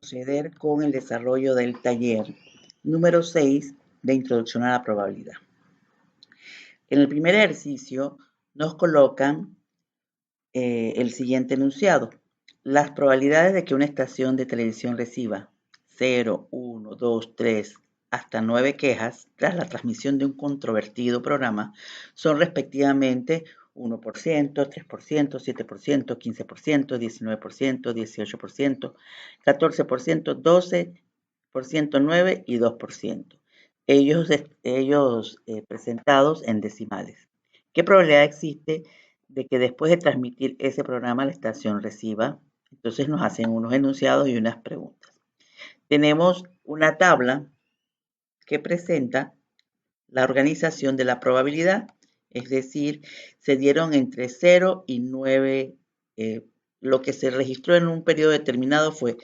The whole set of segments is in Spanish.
proceder con el desarrollo del taller número 6 de Introducción a la Probabilidad. En el primer ejercicio nos colocan el siguiente enunciado. Las probabilidades de que una estación de televisión reciba 0, 1, 2, 3, hasta 9 quejas tras la transmisión de un controvertido programa son respectivamente 1%, 3%, 7%, 15%, 19%, 18%, 14%, 12%, 9% y 2%. Ellos presentados en decimales. ¿Qué probabilidad existe de que después de transmitir ese programa la estación reciba? Entonces nos hacen unos enunciados y unas preguntas. Tenemos una tabla que presenta la organización de la probabilidad, es decir, se dieron entre 0 y 9, lo que se registró en un periodo determinado fue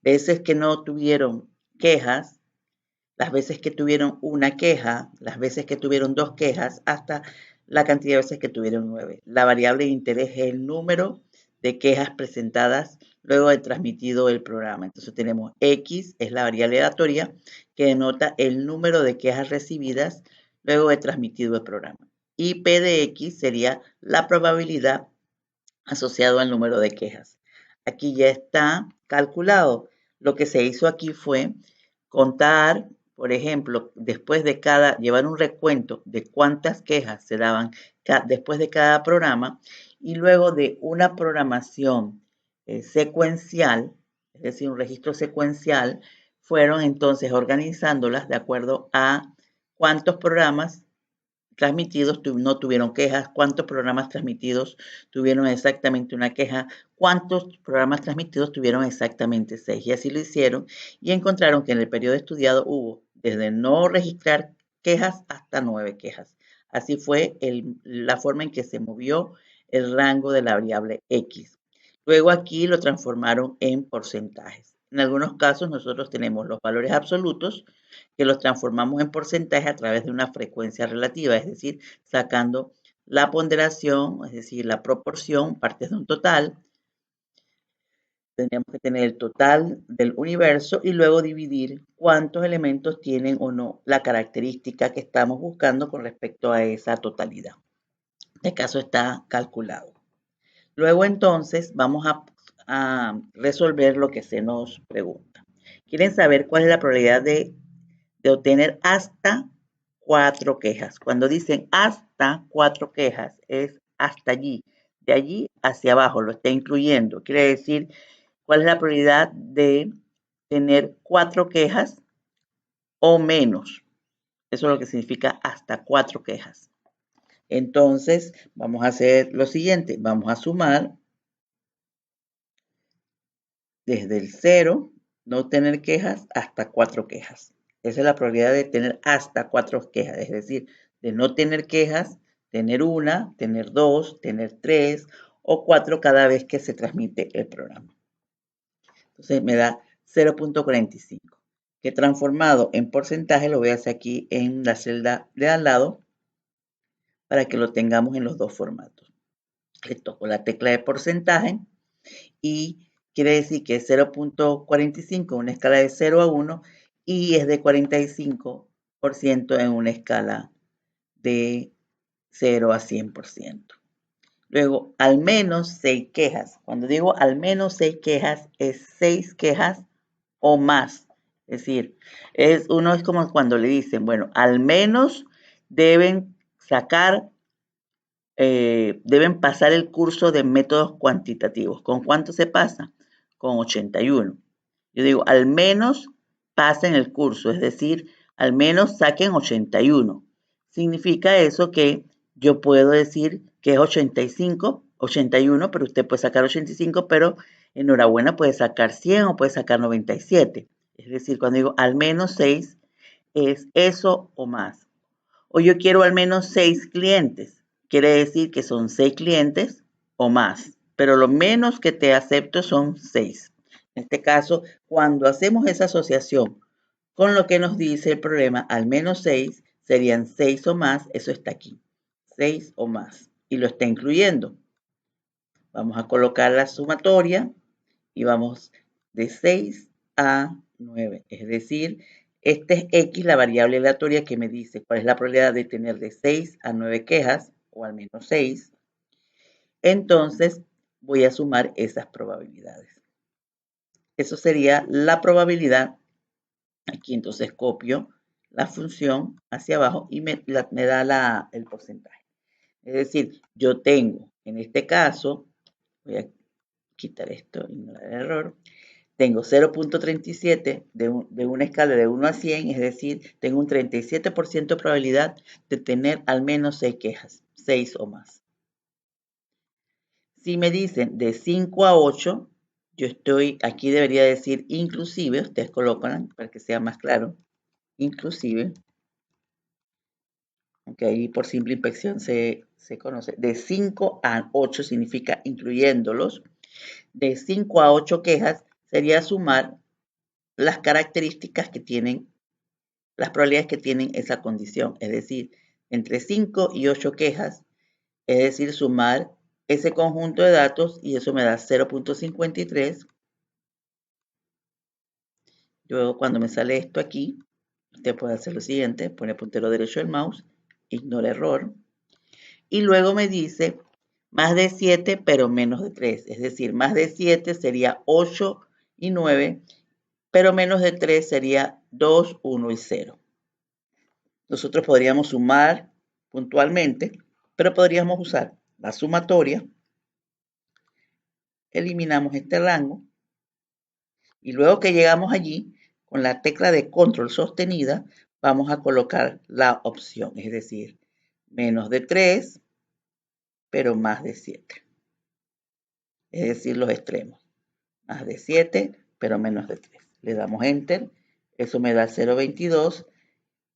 veces que no tuvieron quejas, las veces que tuvieron una queja, las veces que tuvieron 2 quejas, hasta la cantidad de veces que tuvieron 9. La variable de interés es el número de quejas presentadas luego de transmitido el programa. Entonces tenemos X, es la variable aleatoria, que denota el número de quejas recibidas luego de transmitido el programa. Y P de X sería la probabilidad asociada al número de quejas. Aquí ya está calculado. Lo que se hizo aquí fue contar, por ejemplo, después de llevar un recuento de cuántas quejas se daban después de cada programa y luego de una programación secuencial, es decir, un registro secuencial, fueron entonces organizándolas de acuerdo a cuántos programas transmitidos no tuvieron quejas, cuántos programas transmitidos tuvieron exactamente una queja, cuántos programas transmitidos tuvieron exactamente 6. Y así lo hicieron y encontraron que en el periodo estudiado hubo desde no registrar quejas hasta 9 quejas. Así fue la forma en que se movió el rango de la variable X. Luego aquí lo transformaron en porcentajes. En algunos casos nosotros tenemos los valores absolutos que los transformamos en porcentaje a través de una frecuencia relativa, es decir, sacando la ponderación, es decir, la proporción, partes de un total. Tendríamos que tener el total del universo y luego dividir cuántos elementos tienen o no la característica que estamos buscando con respecto a esa totalidad. En este caso está calculado. Luego entonces vamos a resolver lo que se nos pregunta. ¿Quieren saber cuál es la probabilidad de obtener hasta 4 quejas? Cuando dicen hasta 4 quejas, es hasta allí. De allí hacia abajo, lo está incluyendo. Quiere decir, ¿cuál es la probabilidad de tener 4 quejas o menos? Eso es lo que significa hasta 4 quejas. Entonces, vamos a hacer lo siguiente. Vamos a sumar desde el 0, no tener quejas, hasta 4 quejas. Esa es la probabilidad de tener hasta 4 quejas, es decir, de no tener quejas, tener una, tener 2, tener 3 o 4 cada vez que se transmite el programa. Entonces me da 0.45, que transformado en porcentaje lo voy a hacer aquí en la celda de al lado para que lo tengamos en los dos formatos. Le toco la tecla de porcentaje y quiere decir que es 0.45 en una escala de 0 a 1 y es de 45% en una escala de 0 a 100%. Luego, al menos 6 quejas. Cuando digo al menos 6 quejas, es 6 quejas o más. Es decir, uno es como cuando le dicen, bueno, al menos deben deben pasar el curso de métodos cuantitativos. ¿Con cuánto se pasa? Con 81. Yo digo, al menos pasen el curso, es decir, al menos saquen 81. Significa eso que yo puedo decir que es 85, 81, pero usted puede sacar 85, pero enhorabuena, puede sacar 100 o puede sacar 97. Es decir, cuando digo al menos 6, es eso o más. O yo quiero al menos 6 clientes. Quiere decir que son 6 clientes o más, pero lo menos que te acepto son 6. En este caso, cuando hacemos esa asociación con lo que nos dice el problema, al menos 6 serían 6 o más, eso está aquí, 6 o más, y lo está incluyendo. Vamos a colocar la sumatoria y vamos de 6 a 9. Es decir, este es X, la variable aleatoria que me dice cuál es la probabilidad de tener de 6 a 9 quejas, o al menos 6. Entonces, voy a sumar esas probabilidades. Eso sería la probabilidad. Aquí entonces copio la función hacia abajo y me da el porcentaje. Es decir, yo tengo, en este caso, voy a quitar esto, ignorar el error, tengo 0.37 de una escala de 1 a 100, es decir, tengo un 37% de probabilidad de tener al menos 6 quejas, 6 o más. Si me dicen de 5 a 8, yo estoy, aquí debería decir inclusive, ustedes colocan para que sea más claro, inclusive, aunque ahí por simple inspección se conoce, de 5 a 8 significa incluyéndolos, de 5 a 8 quejas sería sumar las características que tienen, las probabilidades que tienen esa condición, es decir, entre 5 y 8 quejas, es decir, sumar ese conjunto de datos y eso me da 0.53. Luego, cuando me sale esto aquí, usted puede hacer lo siguiente, pone puntero derecho del mouse, ignora error, y luego me dice más de 7, pero menos de 3. Es decir, más de 7 sería 8 y 9, pero menos de 3 sería 2, 1 y 0. Nosotros podríamos sumar puntualmente, pero podríamos usar la sumatoria, eliminamos este rango, y luego que llegamos allí, con la tecla de control sostenida, vamos a colocar la opción, es decir, menos de 3, pero más de 7. Es decir, los extremos. Más de 7, pero menos de 3. Le damos Enter. Eso me da 0,22,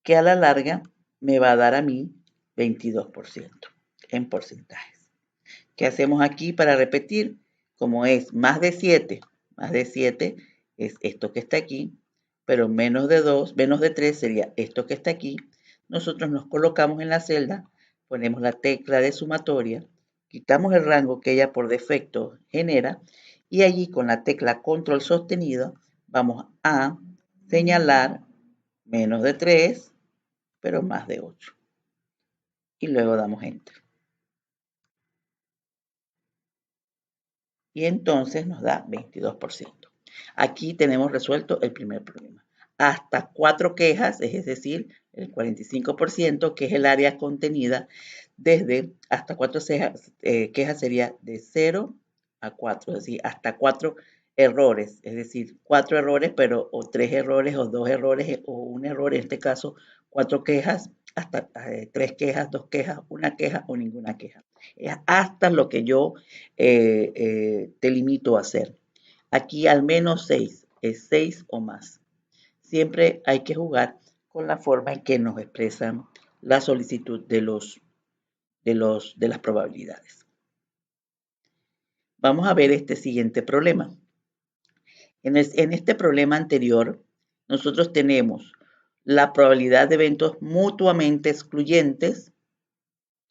que a la larga me va a dar a mí 22% en porcentajes. ¿Qué hacemos aquí para repetir? Como es más de 7 es esto que está aquí, pero menos de 2, menos de 3 sería esto que está aquí. Nosotros nos colocamos en la celda, ponemos la tecla de sumatoria, quitamos el rango que ella por defecto genera y allí con la tecla control sostenido vamos a señalar menos de 3, pero más de 8. Y luego damos Enter. Y entonces nos da 22%. Aquí tenemos resuelto el primer problema. Hasta 4 quejas, es decir, el 45%, que es el área contenida, desde hasta 4 quejas sería de 0 a 4, es decir, hasta 4 errores, es decir, 4 errores, pero o 3 errores, o 2 errores, o un error, en este caso, 4 quejas, hasta 3 quejas, 2 quejas, 1 queja o ninguna queja. Es hasta lo que yo te limito a hacer. Aquí al menos 6, es 6 o más. Siempre hay que jugar con la forma en que nos expresan la solicitud de las probabilidades. Vamos a ver este siguiente problema. En este problema anterior, nosotros tenemos la probabilidad de eventos mutuamente excluyentes,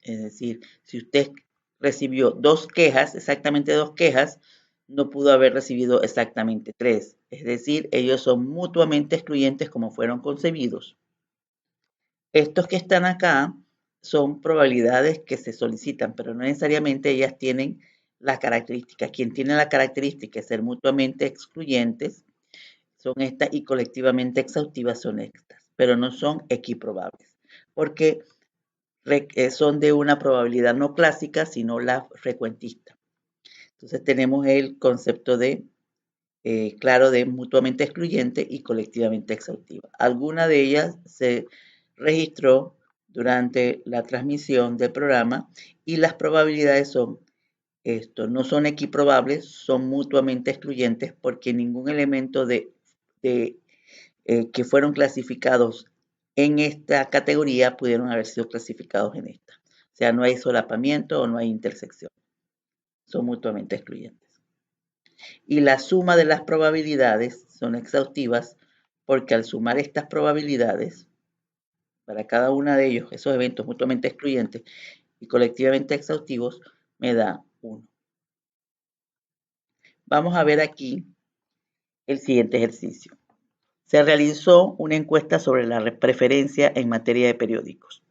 es decir, si usted recibió 2 quejas, exactamente 2 quejas, no pudo haber recibido exactamente 3. Es decir, ellos son mutuamente excluyentes como fueron concebidos. Estos que están acá son probabilidades que se solicitan, pero no necesariamente ellas tienen las características. Quien tiene la característica de ser mutuamente excluyentes son estas y colectivamente exhaustivas son estas, pero no son equiprobables, porque son de una probabilidad no clásica, sino la frecuentista. Entonces tenemos el concepto de, claro, de mutuamente excluyente y colectivamente exhaustiva. Alguna de ellas se registró durante la transmisión del programa y las probabilidades son esto, no son equiprobables, son mutuamente excluyentes porque ningún elemento que fueron clasificados en esta categoría pudieron haber sido clasificados en esta. O sea, no hay solapamiento o no hay intersección. Son mutuamente excluyentes. Y la suma de las probabilidades son exhaustivas porque al sumar estas probabilidades, para cada una de ellos, esos eventos mutuamente excluyentes y colectivamente exhaustivos, me da 1. Vamos a ver aquí el siguiente ejercicio. Se realizó una encuesta sobre la preferencia en materia de periódicos.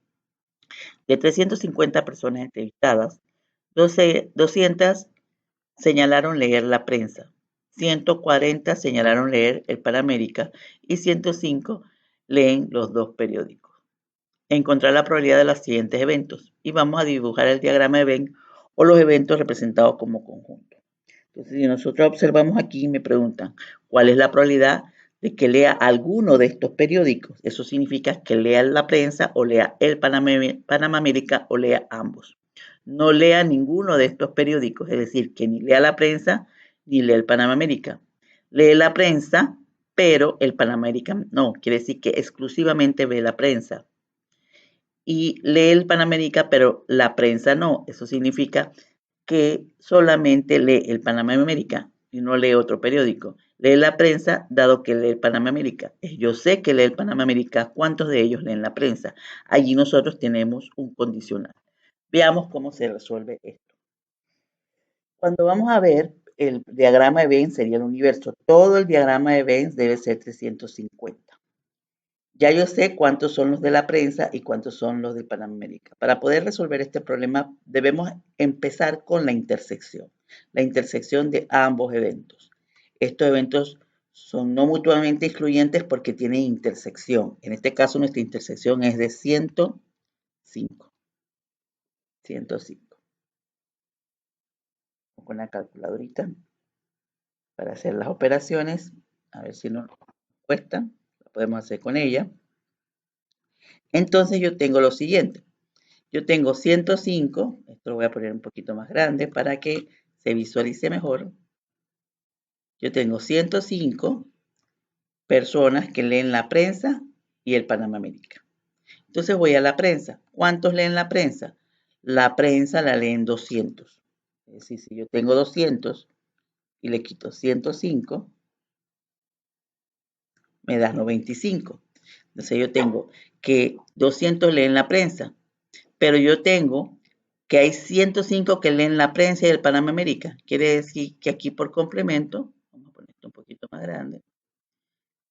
De 350 personas entrevistadas, 200 señalaron leer la prensa, 140 señalaron leer el Panamérica y 105 leen los dos periódicos. Encontrar la probabilidad de los siguientes eventos y vamos a dibujar el diagrama de Venn o los eventos representados como conjunto. Entonces, si nosotros observamos aquí, me preguntan, ¿cuál es la probabilidad de que lea alguno de estos periódicos? Eso significa que lea la prensa o lea el Panamá América o lea ambos. No lea ninguno de estos periódicos, es decir, que ni lea la prensa ni lea el Panamá América. Lee la prensa, pero el Panamá América no, quiere decir que exclusivamente ve la prensa. Y lee el Panamá América, pero la prensa no. Eso significa que solamente lee el Panamá América y no lee otro periódico. Lee la prensa, dado que lee el Panamá América. Yo sé que lee el Panamá América. ¿Cuántos de ellos leen la prensa? Allí nosotros tenemos un condicional. Veamos cómo se resuelve esto. Cuando vamos a ver el diagrama de Venn sería el universo. Todo el diagrama de Venn debe ser 350. Ya yo sé cuántos son los de la prensa y cuántos son los del Panamá América. Para poder resolver este problema debemos empezar con la intersección de ambos eventos. Estos eventos son no mutuamente excluyentes porque tienen intersección. En este caso nuestra intersección es de 105. 105. Con la calculadorita para hacer las operaciones. A ver si nos cuesta. Lo podemos hacer con ella. Entonces yo tengo lo siguiente. Yo tengo 105, esto lo voy a poner un poquito más grande para que se visualice mejor. Yo tengo 105 personas que leen la prensa y el Panamá América. Entonces voy a la prensa. ¿Cuántos leen la prensa? La prensa la leen 200. Es decir, si yo tengo 200 y le quito 105, me da 95. Entonces yo tengo que 200 leen la prensa, pero yo tengo que hay 105 que leen la prensa y el Panamá América. Quiere decir que aquí por complemento, vamos a poner esto un poquito más grande,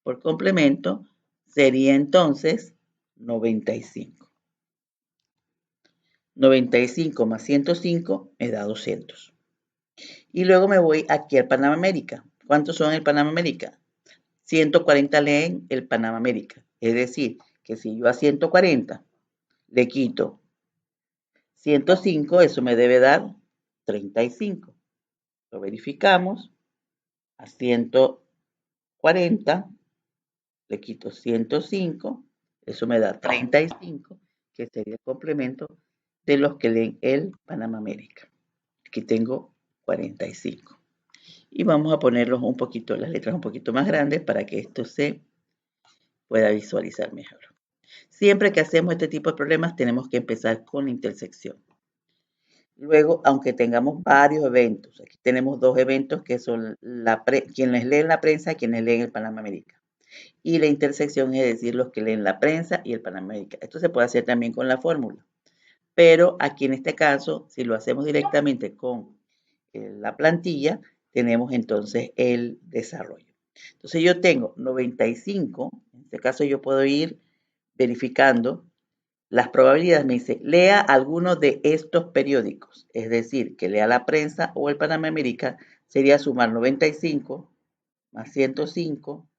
por complemento sería entonces 95. 95 más 105 me da 200. Y luego me voy aquí al Panamá América. ¿Cuántos son el Panamá América? 140 leen el Panamá América. Es decir, que si yo a 140 le quito 105, eso me debe dar 35. Lo verificamos. A 140 le quito 105. Eso me da 35, que sería el complemento de los que leen el Panamá América. Aquí tengo 45. Y vamos a ponerlos un poquito, las letras un poquito más grandes para que esto se pueda visualizar mejor. Siempre que hacemos este tipo de problemas tenemos que empezar con la intersección. Luego, aunque tengamos varios eventos, aquí tenemos dos eventos que son quienes leen la prensa y quienes leen el Panamá América. Y la intersección es decir, los que leen la prensa y el Panamá América. Esto se puede hacer también con la fórmula. Pero aquí en este caso, si lo hacemos directamente con la plantilla, tenemos entonces el desarrollo. Entonces yo tengo 95, en este caso yo puedo ir verificando las probabilidades. Me dice, lea alguno de estos periódicos, es decir, que lea la prensa o el Panamá América, sería sumar 95 más 105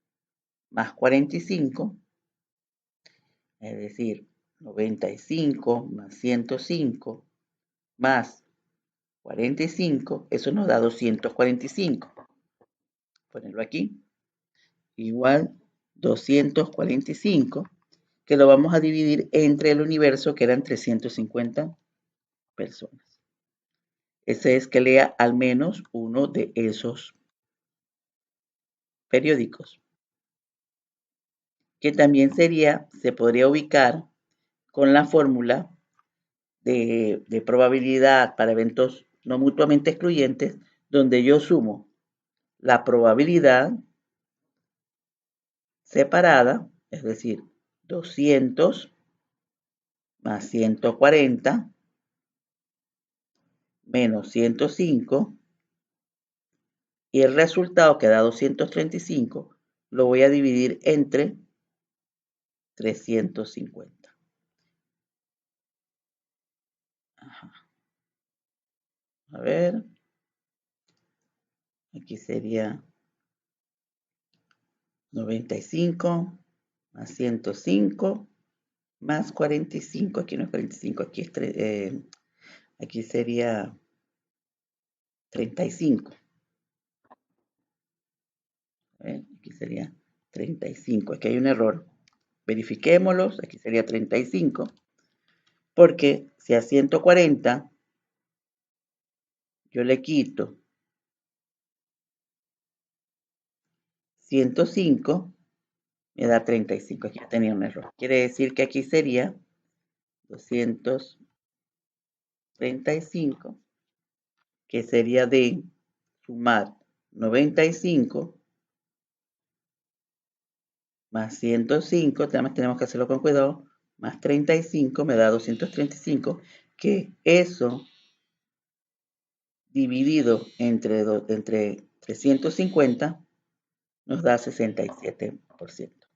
más 45, es decir, 95 más 105 más 45, eso nos da 245. Ponerlo aquí, igual 245, que lo vamos a dividir entre el universo que eran 350 personas. Ese es que lea al menos uno de esos periódicos, que también se podría ubicar con la fórmula de probabilidad para eventos no mutuamente excluyentes, donde yo sumo la probabilidad separada, es decir, 200 más 140 menos 105 Y el resultado que da 235 lo voy a dividir entre 350. Ajá. A ver. Aquí sería 95 más 105 más 45. Aquí no es 45, aquí sería 35. Aquí sería 35. Aquí hay un error. Verifiquémoslos. Aquí sería 35. Porque si a 140 yo le quito 105, me da 35. Aquí ya tenía un error. Quiere decir que aquí sería 235, que sería de sumar 95 más 105, además tenemos que hacerlo con cuidado, más 35 me da 235, que eso dividido entre 350 nos da 67%.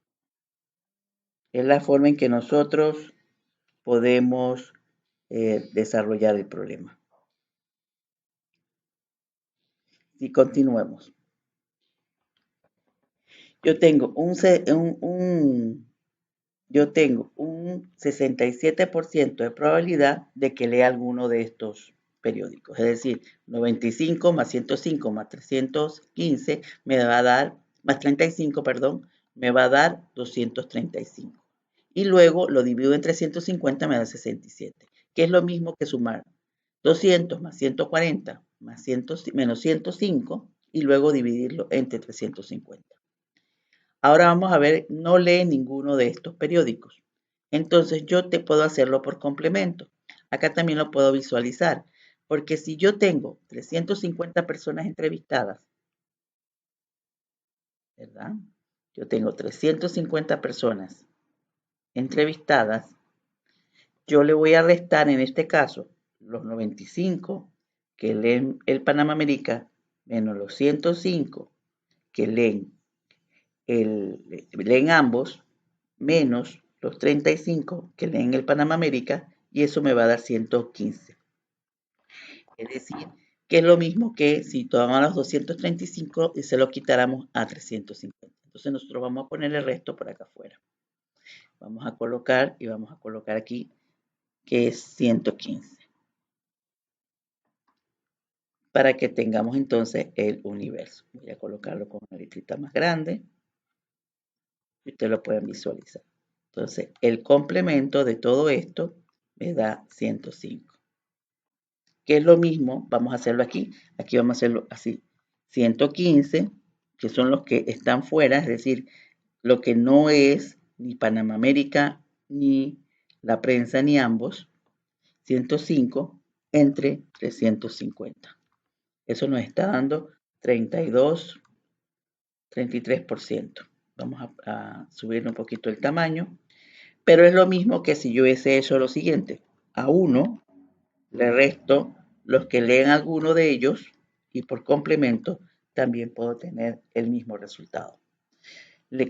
Es la forma en que nosotros podemos desarrollar el problema. Y continuemos. Yo tengo un 67% de probabilidad de que lea alguno de estos periódicos. Es decir, 95 más 105 más 315 me va a dar, más 35, perdón, me va a dar 235. Y luego lo divido en 350, me da 67, que es lo mismo que sumar 200 más 140 más menos 105 y luego dividirlo entre 350. Ahora vamos a ver, no lee ninguno de estos periódicos. Entonces yo te puedo hacerlo por complemento. Acá también lo puedo visualizar, porque si yo tengo 350 personas entrevistadas, ¿verdad? Yo tengo 350 personas entrevistadas, yo le voy a restar en este caso los 95 que leen el Panamá América menos los 105 que leen ambos, menos los 35 que leen el Panamá América, y eso me va a dar 115. Es decir, que es lo mismo que si tomamos los 235 y se lo quitáramos a 350. Entonces nosotros vamos a poner el resto por acá afuera. Vamos a colocar y vamos a colocar aquí que es 115. Para que tengamos entonces el universo. Voy a colocarlo con una letrita más grande y ustedes lo pueden visualizar. Entonces, el complemento de todo esto me da 105. Que es lo mismo, vamos a hacerlo aquí. Aquí vamos a hacerlo así. 115, que son los que están fuera, es decir, lo que no es ni Panamá América, ni la prensa, ni ambos. 105 entre 350. Eso nos está dando 32, 33%. Vamos a subir un poquito el tamaño. Pero es lo mismo que si yo hubiese hecho lo siguiente. A 1 le resto los que leen alguno de ellos y por complemento también puedo tener el mismo resultado.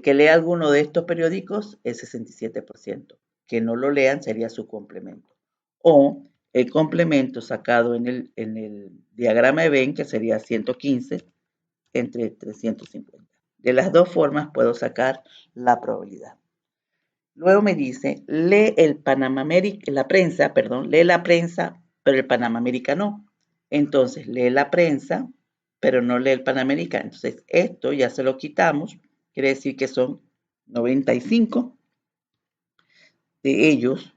Que lea alguno de estos periódicos es 67%. Que no lo lean sería su complemento. O el complemento sacado en el diagrama de Venn, que sería 115 entre 350. De las dos formas puedo sacar la probabilidad. Luego me dice, lee el Panamá América, la prensa, perdón, lee la prensa, pero el Panamá América no. Entonces, lee la prensa, pero no lee el Panamérica. Entonces, esto ya se lo quitamos, quiere decir que son 95 de ellos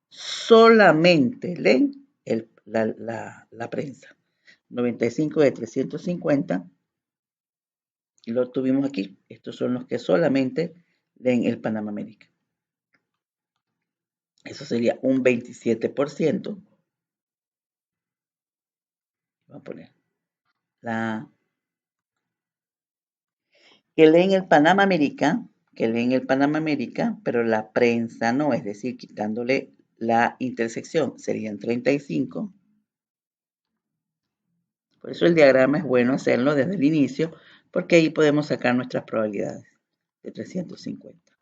solamente leen la prensa. 95 de 350, y lo tuvimos aquí. Estos son los que solamente leen el Panamá América. Eso sería un 27%. Voy a poner que leen el Panamá América, pero la prensa no, es decir, quitándole la intersección, serían 35. Por eso el diagrama es bueno hacerlo desde el inicio, porque ahí podemos sacar nuestras probabilidades de 350.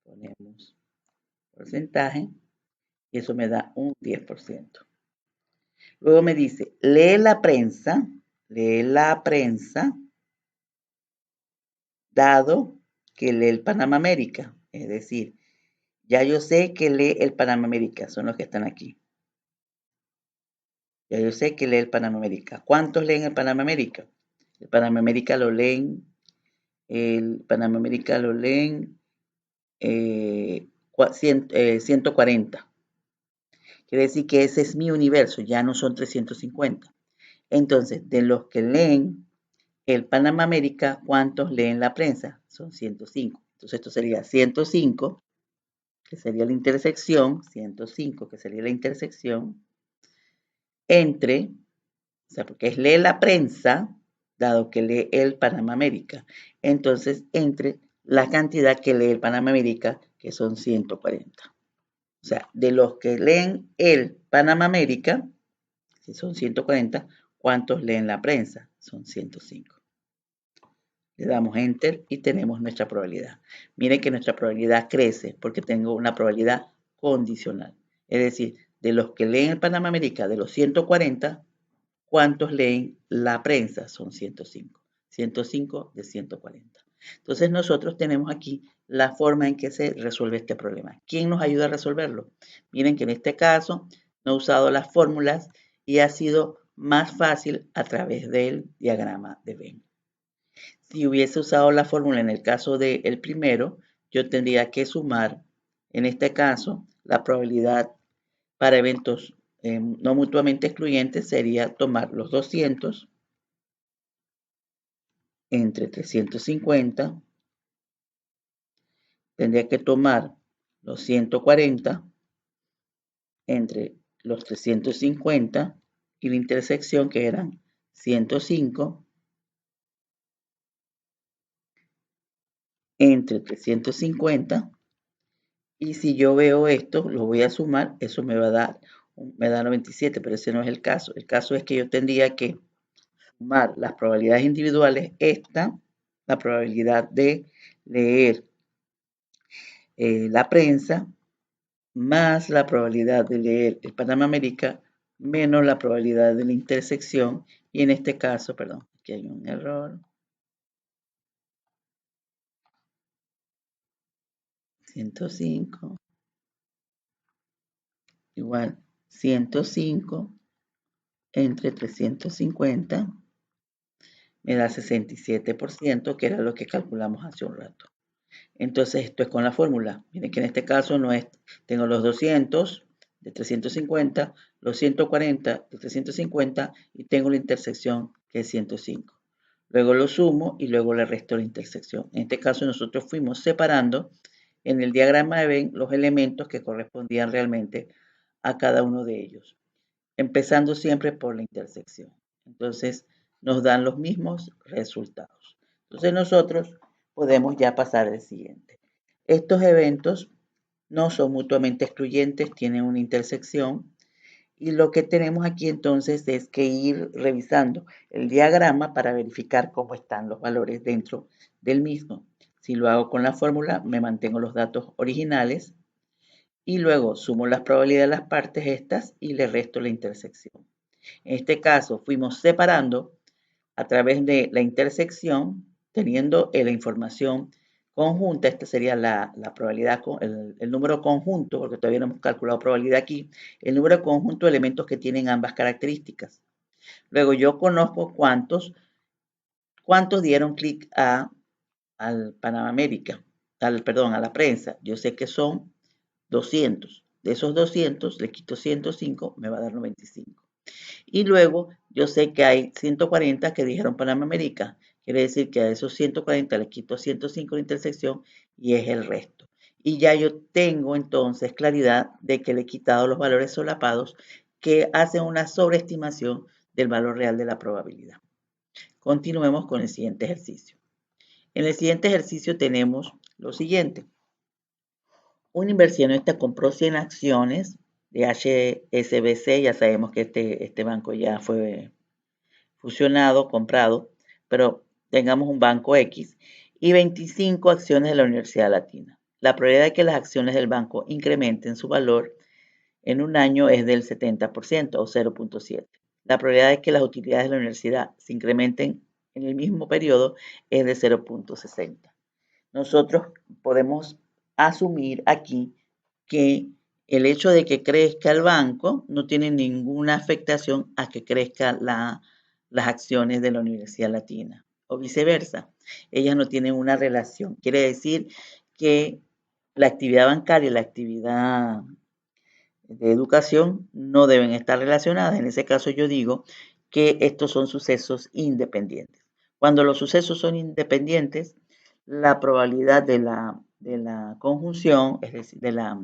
Ponemos porcentaje y eso me da un 10%. Luego me dice, lee la prensa, dado que lee el Panamá América. Es decir, ya yo sé que lee el Panamá América, son los que están aquí. Ya yo sé que lee el Panamá América. ¿Cuántos leen el Panamá América? El Panamá América lo leen, 140. Quiere decir que ese es mi universo, ya no son 350. Entonces, de los que leen el Panamá América, ¿cuántos leen la prensa? Son 105. Entonces, esto sería 105, que sería la intersección, 105, que sería la intersección, entre, o sea, porque es lee la prensa, dado que lee el Panamá América. Entonces, entre la cantidad que lee el Panamá América, que son 140. O sea, de los que leen el Panamá América, que son 140, ¿cuántos leen la prensa? Son 105. Le damos Enter y tenemos nuestra probabilidad. Miren que nuestra probabilidad crece porque tengo una probabilidad condicional. Es decir, de los que leen el Panamá América, de los 140, ¿cuántos leen la prensa? Son 105. 105 de 140. Entonces nosotros tenemos aquí la forma en que se resuelve este problema. ¿Quién nos ayuda a resolverlo? Miren que en este caso no he usado las fórmulas y ha sido más fácil a través del diagrama de Venn. Si hubiese usado la fórmula en el caso del primero, yo tendría que sumar, en este caso, la probabilidad para eventos no mutuamente excluyentes sería tomar los 200 entre 350, tendría que tomar los 140 entre los 350 y la intersección que eran 105 entre 350. Y si yo veo esto, lo voy a sumar, eso me va a dar, me da 97, pero ese no es el caso. El caso es que yo tendría que sumar las probabilidades individuales, la probabilidad de leer la prensa, más la probabilidad de leer el Panamá América, menos la probabilidad de la intersección, y en este caso, perdón, aquí hay un error, 105 igual 105 entre 350 me da 67%, que era lo que calculamos hace un rato. Entonces, esto es con la fórmula. Miren que en este caso no es, tengo los 200 de 350, los 140 de 350 y tengo la intersección que es 105. Luego lo sumo y luego le resto la intersección. En este caso nosotros fuimos separando en el diagrama de Venn los elementos que correspondían realmente a cada uno de ellos, empezando siempre por la intersección. Entonces, nos dan los mismos resultados. Entonces, nosotros podemos ya pasar al siguiente. Estos eventos no son mutuamente excluyentes, tienen una intersección. Y lo que tenemos aquí entonces es que ir revisando el diagrama para verificar cómo están los valores dentro del mismo. Si lo hago con la fórmula, me mantengo los datos originales y luego sumo las probabilidades de las partes estas y le resto la intersección. En este caso fuimos separando a través de la intersección, teniendo la información conjunta, esta sería la probabilidad, el número conjunto, porque todavía no hemos calculado probabilidad aquí, el número conjunto de elementos que tienen ambas características. Luego yo conozco cuántos dieron clic al Panamá América, a la prensa. Yo sé que son 200. De esos 200 le quito 105, me va a dar 95. Y luego yo sé que hay 140 que dijeron Panamá América. Quiere decir que a esos 140 le quito 105 de intersección y es el resto. Y ya yo tengo entonces claridad de que le he quitado los valores solapados que hacen una sobreestimación del valor real de la probabilidad. Continuemos con el siguiente ejercicio. En el siguiente ejercicio tenemos lo siguiente. Un inversionista compró 100 acciones de HSBC, ya sabemos que este banco ya fue fusionado, comprado, pero tengamos un banco X, y 25 acciones de la Universidad Latina. La probabilidad de que las acciones del banco incrementen su valor en un año es del 70% o 0.7. La probabilidad de que las utilidades de la universidad se incrementen en el mismo periodo es de 0.60. Nosotros podemos asumir aquí que el hecho de que crezca el banco no tiene ninguna afectación a que crezcan las acciones de la Universidad Latina o viceversa. Ellas no tienen una relación. Quiere decir que la actividad bancaria y la actividad de educación no deben estar relacionadas. En ese caso yo digo que estos son sucesos independientes. Cuando los sucesos son independientes, la probabilidad de la conjunción, es decir, de la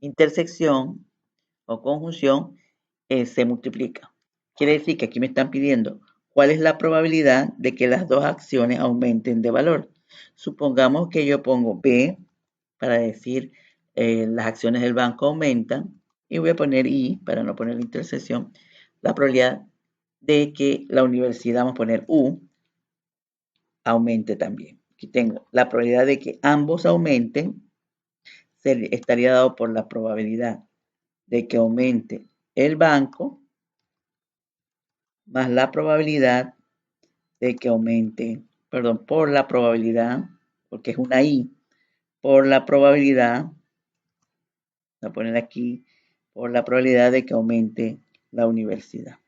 intersección o conjunción, se multiplica. Quiere decir que aquí me están pidiendo cuál es la probabilidad de que las dos acciones aumenten de valor. Supongamos que yo pongo B para decir las acciones del banco aumentan y voy a poner I para no poner la intersección, la probabilidad de que la universidad, vamos a poner U, aumente también. Aquí tengo la probabilidad de que ambos aumenten, estaría dado por la probabilidad de que aumente el banco más la probabilidad de que aumente, perdón, por la probabilidad, porque es una I, por la probabilidad, voy a poner aquí, por la probabilidad de que aumente la universidad.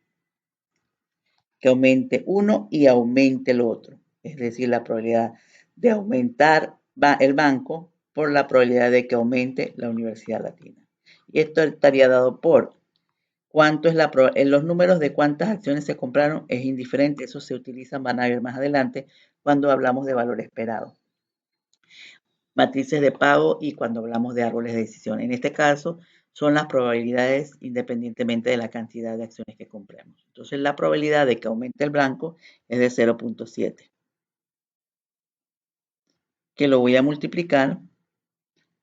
Que aumente uno y aumente el otro. Es decir, la probabilidad de aumentar el banco por la probabilidad de que aumente la Universidad Latina. Y esto estaría dado por cuánto es en los números de cuántas acciones se compraron es indiferente. Eso se utilizan, van a ver más adelante, cuando hablamos de valor esperado. Matrices de pago y cuando hablamos de árboles de decisión. En este caso, son las probabilidades independientemente de la cantidad de acciones que compremos. Entonces, la probabilidad de que aumente el blanco es de 0.7, que lo voy a multiplicar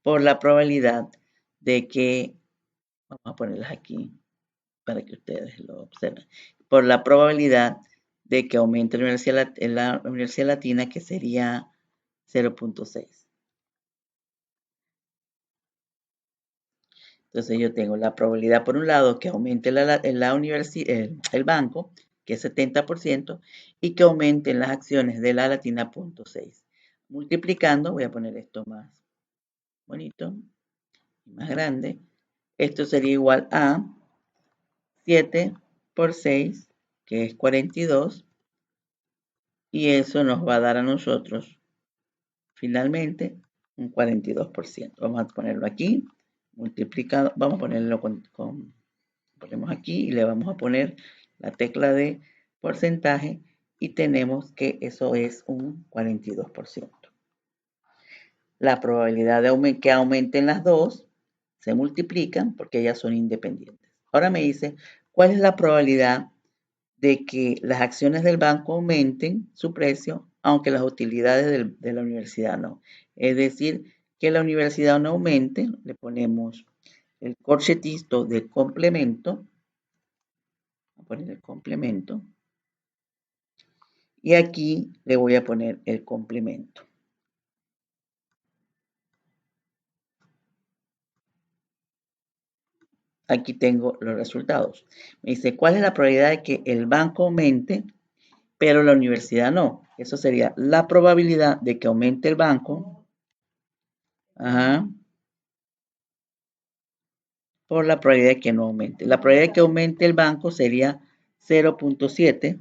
por la probabilidad de que, vamos a ponerlas aquí para que ustedes lo observen, por la probabilidad de que aumente la Universidad Latina, que sería 0.6. Entonces yo tengo la probabilidad por un lado que aumente el banco, que es 70%, y que aumenten las acciones de la Latina 0.6. Multiplicando, voy a poner esto más bonito, más grande. Esto sería igual a 7 por 6, que es 42, y eso nos va a dar a nosotros finalmente un 42%. Vamos a ponerlo aquí, multiplicado, vamos a ponerlo ponemos aquí y le vamos a poner la tecla de porcentaje y tenemos que eso es un 42%. La probabilidad de que aumenten las dos se multiplican porque ellas son independientes. Ahora me dice, ¿cuál es la probabilidad de que las acciones del banco aumenten su precio, aunque las utilidades de la universidad no? Es decir, que la universidad no aumente, le ponemos el corchetito de complemento, voy a poner el complemento, y aquí le voy a poner el complemento. Aquí tengo los resultados. Me dice, ¿cuál es la probabilidad de que el banco aumente, pero la universidad no? Eso sería la probabilidad de que aumente el banco, por la probabilidad de que no aumente. La probabilidad de que aumente el banco sería 0.7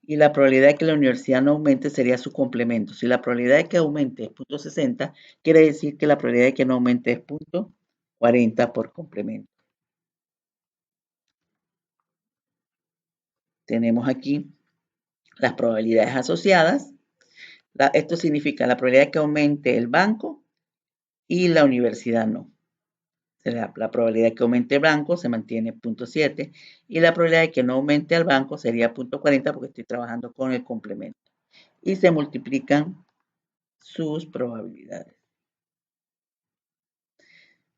y la probabilidad de que la universidad no aumente sería su complemento. Si la probabilidad de que aumente es 0.60, quiere decir que la probabilidad de que no aumente es 0.40 por complemento. Tenemos aquí las probabilidades asociadas. Esto significa la probabilidad de que aumente el banco y la universidad no. La probabilidad de que aumente el banco se mantiene 0.7 y la probabilidad de que no aumente el banco sería 0.40 porque estoy trabajando con el complemento. Y se multiplican sus probabilidades.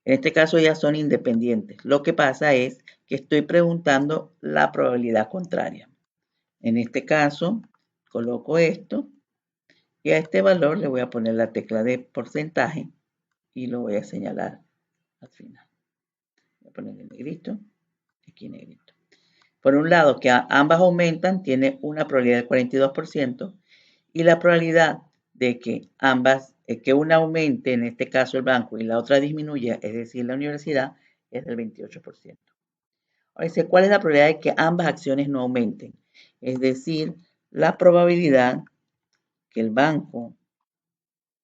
En este caso ya son independientes. Lo que pasa es que estoy preguntando la probabilidad contraria. En este caso, coloco esto y a este valor le voy a poner la tecla de porcentaje y lo voy a señalar al final. Voy a poner en negrito, aquí en negrito. Por un lado, que ambas aumentan, tiene una probabilidad del 42% y la probabilidad de que ambas, que una aumente, en este caso el banco, y la otra disminuya, es decir, la universidad, es del 28%. Ahora dice, ¿cuál es la probabilidad de que ambas acciones no aumenten? Es decir, la probabilidad que el banco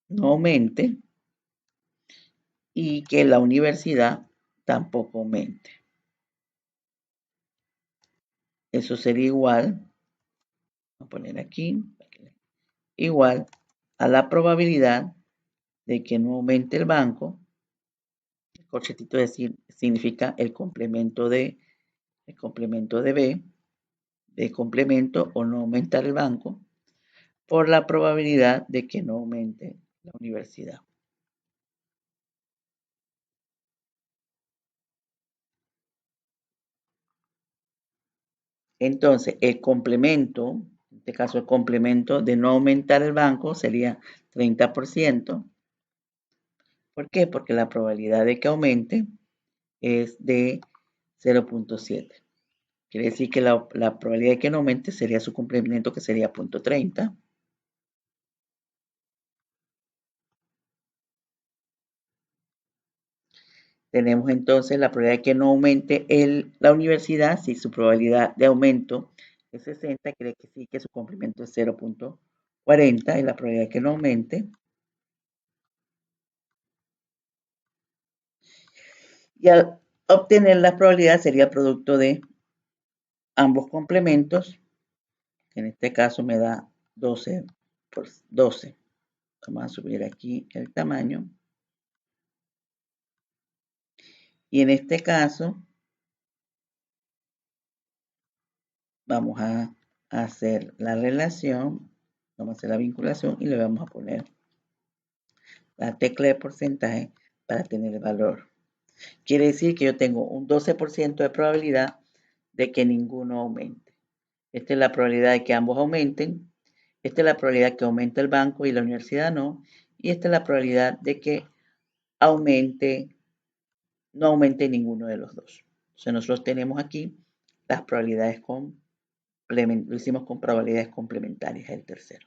no aumente y que la universidad tampoco aumente. Eso sería igual, voy a poner aquí, igual a la probabilidad de que no aumente el banco. El corchetito significa el complemento de B, de complemento o no aumentar el banco, por la probabilidad de que no aumente la universidad. Entonces, el complemento, en este caso el complemento de no aumentar el banco sería 30%. ¿Por qué? Porque la probabilidad de que aumente es de 0.7. Quiere decir que la probabilidad de que no aumente sería su complemento, que sería 0.30. Tenemos entonces la probabilidad de que no aumente la universidad. Si su probabilidad de aumento es 60, quiere decir que su complemento es 0.40 y la probabilidad de que no aumente. Y al obtener la probabilidad sería el producto de ambos complementos, que en este caso me da 12 por 12. Vamos a subir aquí el tamaño. Y en este caso vamos a hacer la relación, vamos a hacer la vinculación y le vamos a poner la tecla de porcentaje para tener el valor. Quiere decir que yo tengo un 12% de probabilidad de que ninguno aumente. Esta es la probabilidad de que ambos aumenten. Esta es la probabilidad que aumente el banco y la universidad no. Y esta es la probabilidad de que no aumente ninguno de los dos. Entonces nosotros tenemos aquí las probabilidades lo hicimos con probabilidades complementarias, el tercero.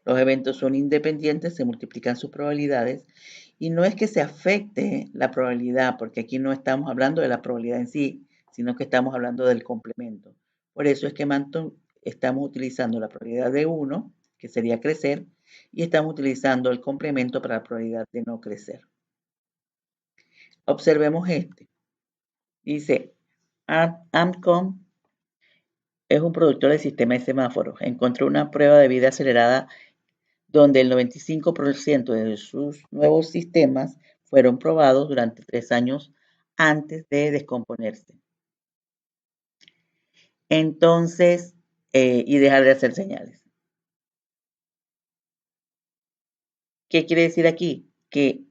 Los eventos son independientes, se multiplican sus probabilidades y no es que se afecte la probabilidad, porque aquí no estamos hablando de la probabilidad en sí, sino que estamos hablando del complemento. Por eso es que estamos utilizando la probabilidad de 1, que sería crecer, y estamos utilizando el complemento para la probabilidad de no crecer. Observemos este. Dice, AMCOM es un productor del sistema de semáforos. Encontró una prueba de vida acelerada donde el 95% de sus nuevos sistemas fueron probados durante 3 años antes de descomponerse. Entonces, y dejar de hacer señales. ¿Qué quiere decir aquí? Que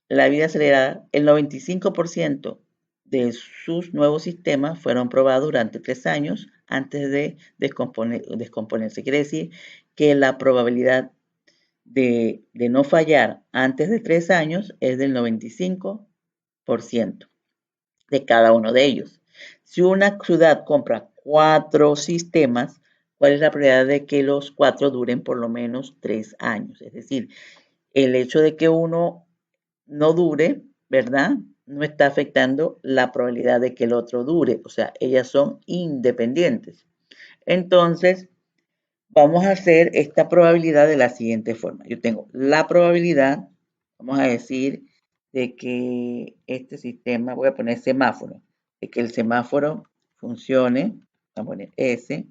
la vida acelerada, el 95% de sus nuevos sistemas fueron probados durante 3 años antes de descomponerse. Quiere decir que la probabilidad de no fallar antes de 3 años es del 95% de cada uno de ellos. Si una ciudad compra 4 sistemas, ¿cuál es la probabilidad de que los 4 duren por lo menos 3 años? Es decir, el hecho de que uno no dure, ¿verdad? No está afectando la probabilidad de que el otro dure. O sea, ellas son independientes. Entonces, vamos a hacer esta probabilidad de la siguiente forma. Yo tengo la probabilidad, vamos a decir, de que este sistema, voy a poner semáforo, de que el semáforo funcione, vamos a poner S,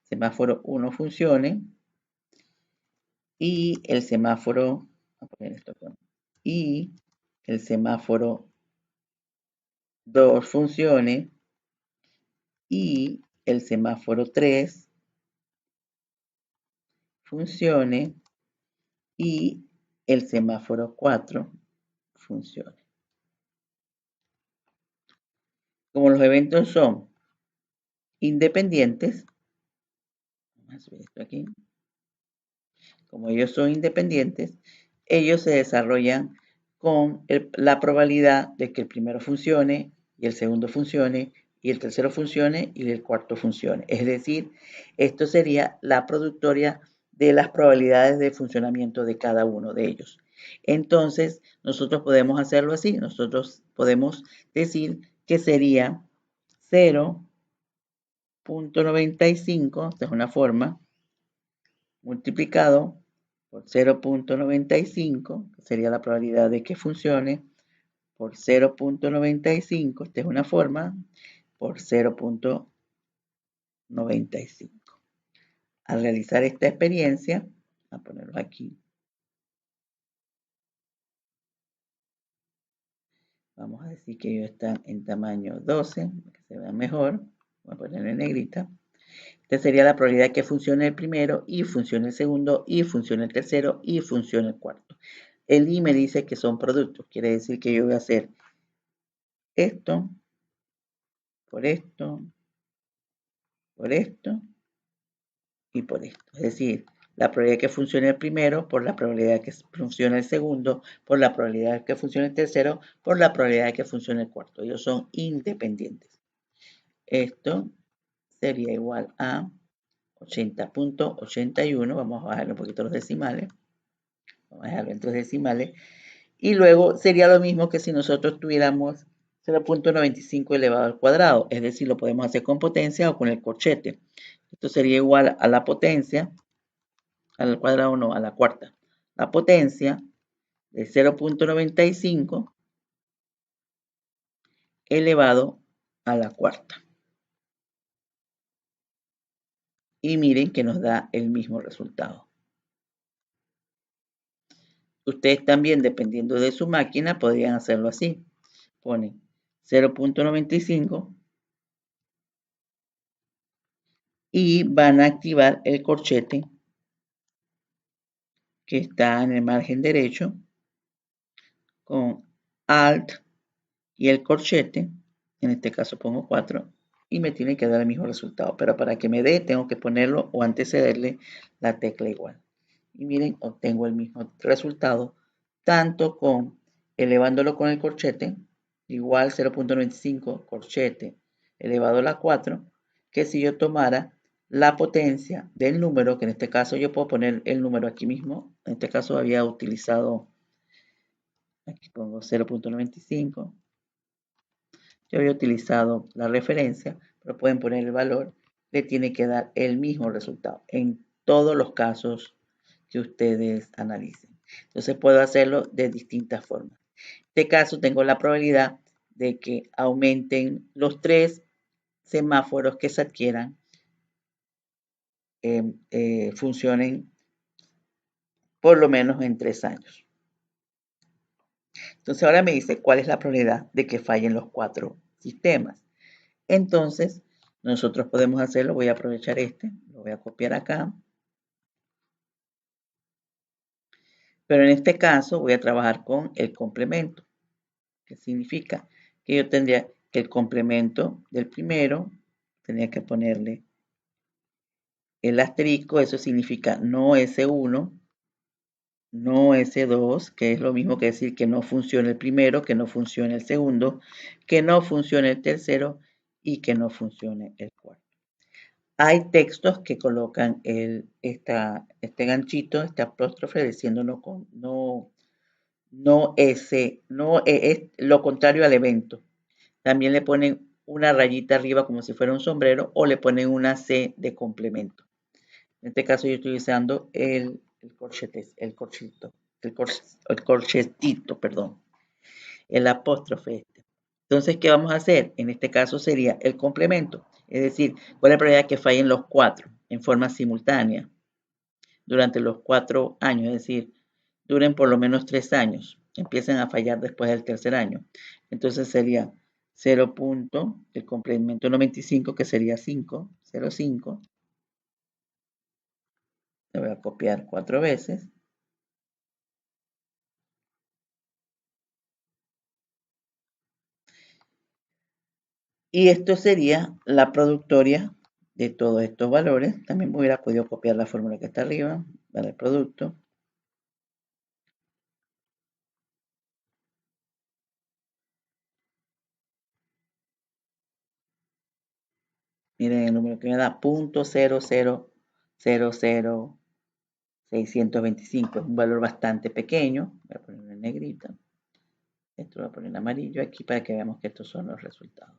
semáforo 1 funcione, y el semáforo, vamos a poner esto con y el semáforo 2 funcione, y el semáforo 3 funcione, y el semáforo 4 funcione. como los eventos son independientes, vamos a subir esto aquí, como ellos son independientes, ellos se desarrollan con la probabilidad de que el primero funcione y el segundo funcione y el tercero funcione y el cuarto funcione. Es decir, esto sería la productoria de las probabilidades de funcionamiento de cada uno de ellos. Entonces, nosotros podemos hacerlo así. Nosotros podemos decir que sería 0.95, esta es una forma, multiplicado por 0.95, que sería la probabilidad de que funcione, por 0.95, esta es una forma, por 0.95. Al realizar esta experiencia, a ponerlo aquí, vamos a decir que ellos están en tamaño 12, para que se vea mejor, voy a ponerlo en negrita. Esta sería la probabilidad de que funcione el primero y funcione el segundo y funcione el tercero y funcione el cuarto. El I me dice que son productos, quiere decir que yo voy a hacer esto, por esto, por esto y por esto. Es decir, la probabilidad de que funcione el primero por la probabilidad de que funcione el segundo, por la probabilidad de que funcione el tercero, por la probabilidad de que funcione el cuarto. Ellos son independientes. Esto sería igual a 80.81. Vamos a bajarle un poquito los decimales. Vamos a dejarlo en 3 decimales. Y luego sería lo mismo que si nosotros tuviéramos 0.95 elevado al cuadrado. Es decir, lo podemos hacer con potencia o con el corchete. Esto sería igual a la potencia, al cuadrado no, a la cuarta. La potencia de 0.95 elevado a la cuarta. Y miren que nos da el mismo resultado. Ustedes también, dependiendo de su máquina, podrían hacerlo así. Ponen 0.95 y van a activar el corchete que está en el margen derecho con Alt y el corchete, en este caso pongo 4, y me tiene que dar el mismo resultado. Pero para que me dé, tengo que ponerlo o antecederle la tecla igual. Y miren, obtengo el mismo resultado, tanto con elevándolo con el corchete, igual 0.95 corchete elevado a la 4, que si yo tomara la potencia del número, que en este caso yo puedo poner el número aquí mismo, en este caso había utilizado, aquí pongo 0.95, yo había utilizado la referencia, pero pueden poner el valor, le tiene que dar el mismo resultado en todos los casos que ustedes analicen. Entonces puedo hacerlo de distintas formas. En este caso tengo la probabilidad de que aumenten los 3 semáforos que se adquieran, funcionen por lo menos en 3 años. Entonces ahora me dice cuál es la probabilidad de que fallen los 4 sistemas. Entonces nosotros podemos hacerlo, voy a aprovechar lo voy a copiar acá. Pero en este caso voy a trabajar con el complemento, que significa que yo tendría que el complemento del primero, tendría que ponerle el asterisco, eso significa no S1, no S2, que es lo mismo que decir que no funciona el primero, que no funcione el segundo, que no funcione el tercero y que no funcione el cuarto. Hay textos que colocan este ganchito, este apóstrofe, diciendo no es lo contrario al evento. También le ponen una rayita arriba como si fuera un sombrero o le ponen una C de complemento. En este caso yo estoy usando el corchetito, perdón, el apóstrofe este. Entonces, ¿qué vamos a hacer? En este caso sería el complemento, es decir, ¿cuál es la probabilidad de que fallen los 4 en forma simultánea durante los 4 años? Es decir, duren por lo menos 3 años, empiecen a fallar después del tercer año. Entonces sería 0. El complemento 95, que sería 5, 0,5. Le voy a copiar 4 veces. Y esto sería la productoria de todos estos valores. También hubiera podido copiar la fórmula que está arriba para el producto. Miren el número que me da, 0.0000625. Es un valor bastante pequeño. Voy a ponerlo en negrita. Esto lo voy a poner en amarillo aquí para que veamos que estos son los resultados.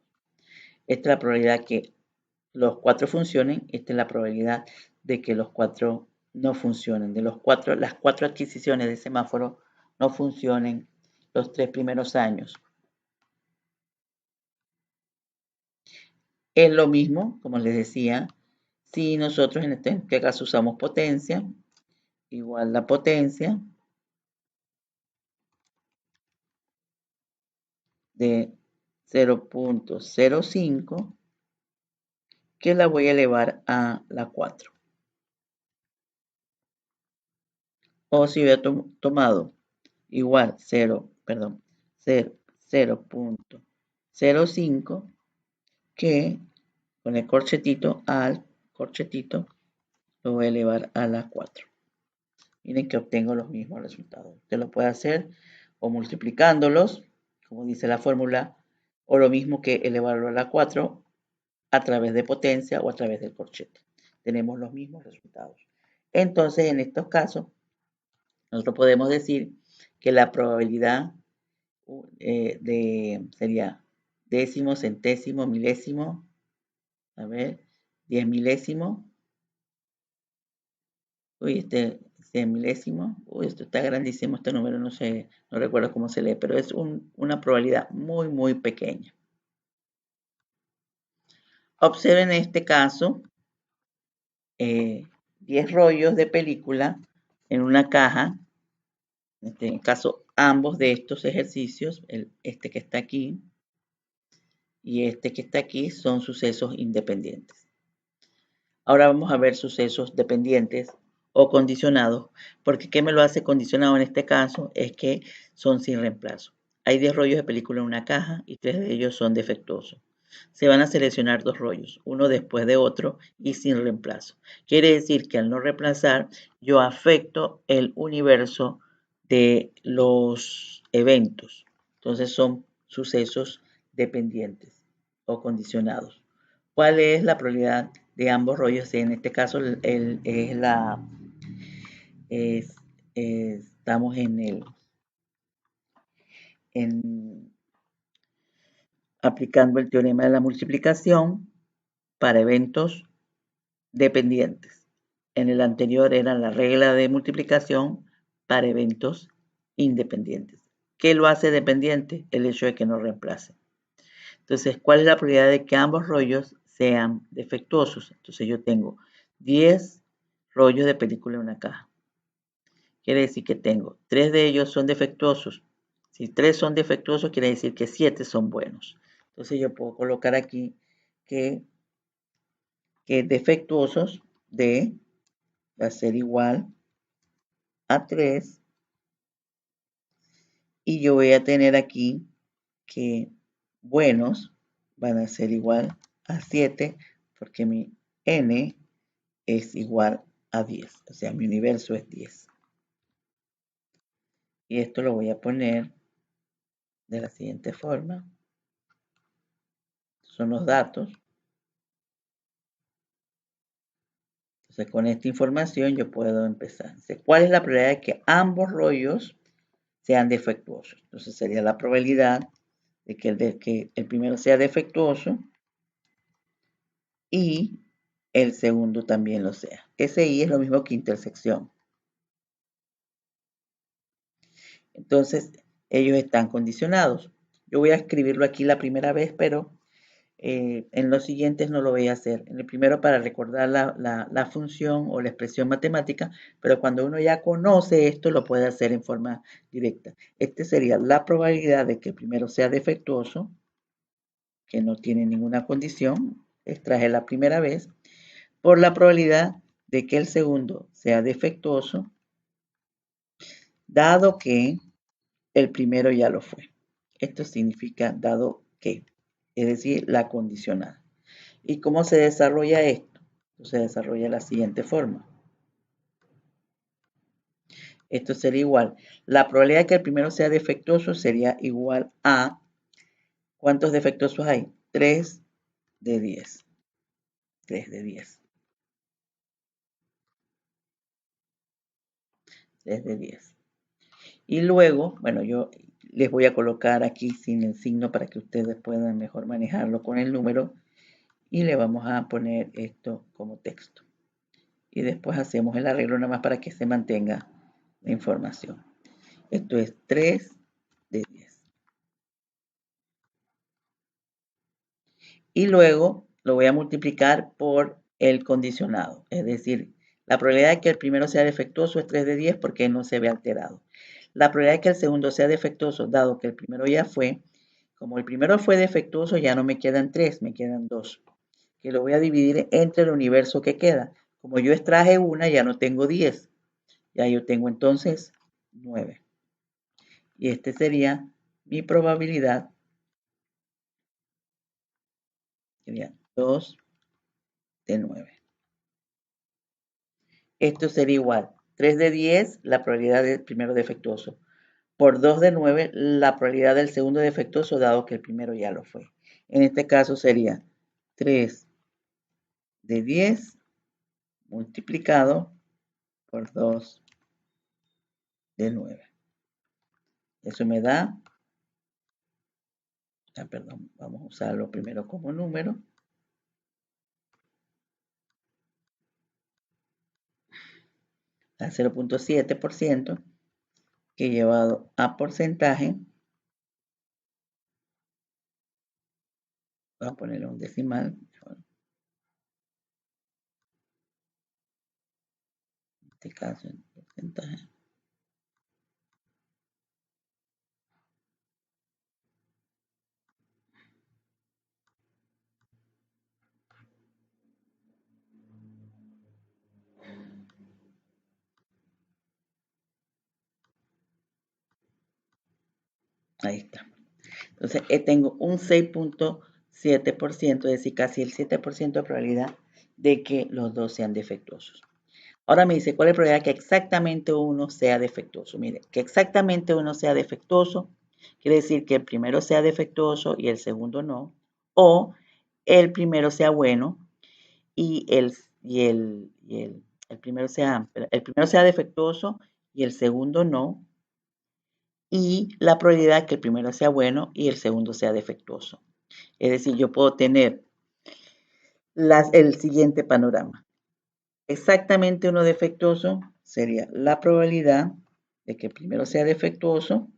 Esta es la probabilidad que los 4 funcionen. Esta es la probabilidad de que los 4 no funcionen. De las 4 adquisiciones de semáforo no funcionen los 3 primeros años. Es lo mismo, como les decía, si nosotros en este caso usamos potencia, igual la potencia de 0.05, que la voy a elevar a la 4. O si hubiera tomado igual 0.05, que con el corchetito lo voy a elevar a la 4. Miren que obtengo los mismos resultados. Usted lo puede hacer o multiplicándolos, como dice la fórmula, o lo mismo que elevarlo a la 4 a través de potencia o a través del corchete. Tenemos los mismos resultados. Entonces, en estos casos, nosotros podemos decir que la probabilidad sería décimo, centésimo, milésimo, a ver, 10 milésimo. Uy, este 100 milésimo. Uy, esto está grandísimo, este número, no sé, no recuerdo cómo se lee, pero es una probabilidad muy, muy pequeña. Observen en este caso 10 rollos de película en una caja. En este caso, ambos de estos ejercicios, este que está aquí y este que está aquí, son sucesos independientes. Ahora vamos a ver sucesos dependientes o condicionados, porque ¿qué me lo hace condicionado en este caso? Es que son sin reemplazo. Hay 10 rollos de película en una caja y 3 de ellos son defectuosos. Se van a seleccionar 2 rollos, uno después de otro y sin reemplazo. Quiere decir que al no reemplazar, yo afecto el universo de los eventos. Entonces son sucesos dependientes o condicionados. ¿Cuál es la probabilidad de ambos rollos? En este caso estamos aplicando el teorema de la multiplicación para eventos dependientes. En el anterior era la regla de multiplicación para eventos independientes. ¿Qué lo hace dependiente? El hecho de que no reemplace. Entonces, ¿cuál es la probabilidad de que ambos rollos sean defectuosos? Entonces yo tengo 10 rollos de película en una caja. Quiere decir que tengo 3 de ellos son defectuosos. Si 3 son defectuosos, quiere decir que 7 son buenos. Entonces yo puedo colocar aquí que defectuosos de va a ser igual a 3. Y yo voy a tener aquí que buenos van a ser igual a 7, porque mi n es igual a 10. O sea, mi universo es 10. Y esto lo voy a poner de la siguiente forma. Son los datos. Entonces, con esta información yo puedo empezar. Entonces, ¿cuál es la probabilidad de que ambos rollos sean defectuosos? Entonces, sería la probabilidad de que el primero sea defectuoso y el segundo también lo sea. SI es lo mismo que intersección. Entonces, ellos están condicionados. Yo voy a escribirlo aquí la primera vez, pero en los siguientes no lo voy a hacer. En el primero para recordar la función o la expresión matemática, pero cuando uno ya conoce esto, lo puede hacer en forma directa. Este sería la probabilidad de que el primero sea defectuoso, que no tiene ninguna condición, extraje la primera vez, por la probabilidad de que el segundo sea defectuoso, dado que el primero ya lo fue. Esto significa dado que. es decir, la condicional. ¿Y cómo se desarrolla esto? Se desarrolla de la siguiente forma. Esto sería igual. La probabilidad de que el primero sea defectuoso sería igual a, ¿cuántos defectuosos hay? 3 de 10. 3 de 10. 3 de 10. Y luego, bueno, yo les voy a colocar aquí sin el signo para que ustedes puedan mejor manejarlo con el número. Y le vamos a poner esto como texto. Y después hacemos el arreglo nada más para que se mantenga la información. Esto es 3 de 10. Y luego lo voy a multiplicar por el condicionado. Es decir, la probabilidad de que el primero sea defectuoso es 3 de 10 porque no se ve alterado. La probabilidad de que el segundo sea defectuoso, dado que el primero ya fue, como el primero fue defectuoso, ya no me quedan 3, me quedan 2. Que lo voy a dividir entre el universo que queda. Como yo extraje una, ya no tengo 10. Ya yo tengo entonces 9. Y este sería mi probabilidad. Sería 2 de 9. Esto sería igual. 3 de 10, la probabilidad del primero defectuoso. Por 2 de 9, la probabilidad del segundo defectuoso, dado que el primero ya lo fue. En este caso sería 3 de 10 multiplicado por 2 de 9. Eso me da, perdón, vamos a usarlo primero como número. A 0.7%, que llevado a porcentaje, voy a ponerle un decimal, en este caso en porcentaje. Ahí está. Entonces, tengo un 6.7%, es decir, casi el 7% de probabilidad de que los dos sean defectuosos. Ahora me dice, ¿cuál es la probabilidad que exactamente uno sea defectuoso? Mire, que exactamente uno sea defectuoso quiere decir que el primero sea defectuoso y el segundo no, o el primero sea bueno y el primero sea defectuoso y el segundo no, y la probabilidad que el primero sea bueno y el segundo sea defectuoso. Es decir, yo puedo tener el siguiente panorama. Exactamente uno defectuoso sería la probabilidad de que el primero sea defectuoso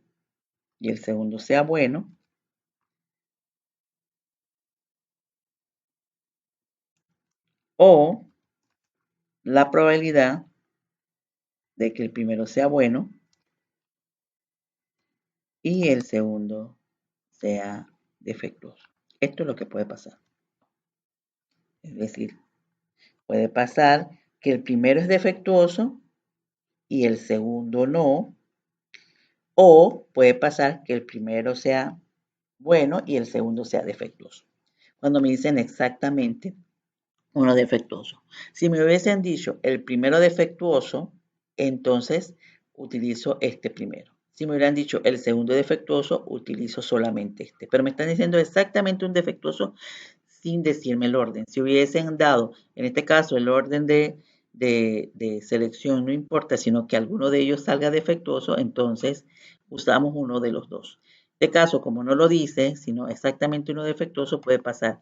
y el segundo sea bueno, o la probabilidad de que el primero sea bueno y el segundo sea defectuoso. Esto es lo que puede pasar. Es decir, puede pasar que el primero es defectuoso y el segundo no, o puede pasar que el primero sea bueno y el segundo sea defectuoso. Cuando me dicen exactamente uno defectuoso. Si me hubiesen dicho el primero defectuoso, entonces utilizo este primero. Si me hubieran dicho el segundo defectuoso, utilizo solamente este. Pero me están diciendo exactamente un defectuoso sin decirme el orden. Si hubiesen dado, en este caso, el orden de selección, no importa, sino que alguno de ellos salga defectuoso, entonces usamos uno de los dos. En este caso, como no lo dice, sino exactamente uno defectuoso, puede pasar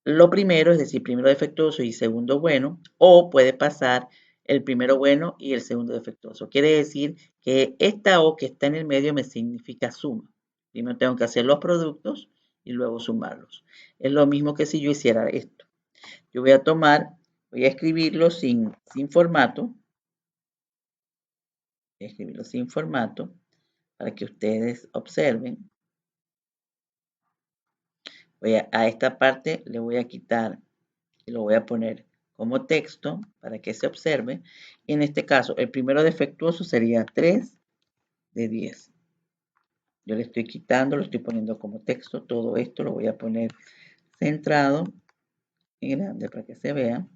lo primero, es decir, primero defectuoso y segundo bueno, o puede pasar el primero bueno y el segundo defectuoso. Quiere decir que esta O que está en el medio me significa suma. Primero tengo que hacer los productos y luego sumarlos. Es lo mismo que si yo hiciera esto. Yo voy a escribirlo sin formato. Voy a escribirlo sin formato para que ustedes observen. A esta parte le voy a quitar y lo voy a poner como texto para que se observe. Y en este caso, el primero defectuoso sería 3 de 10. Yo le estoy quitando, lo estoy poniendo como texto. Todo esto lo voy a poner centrado y grande para que se vea.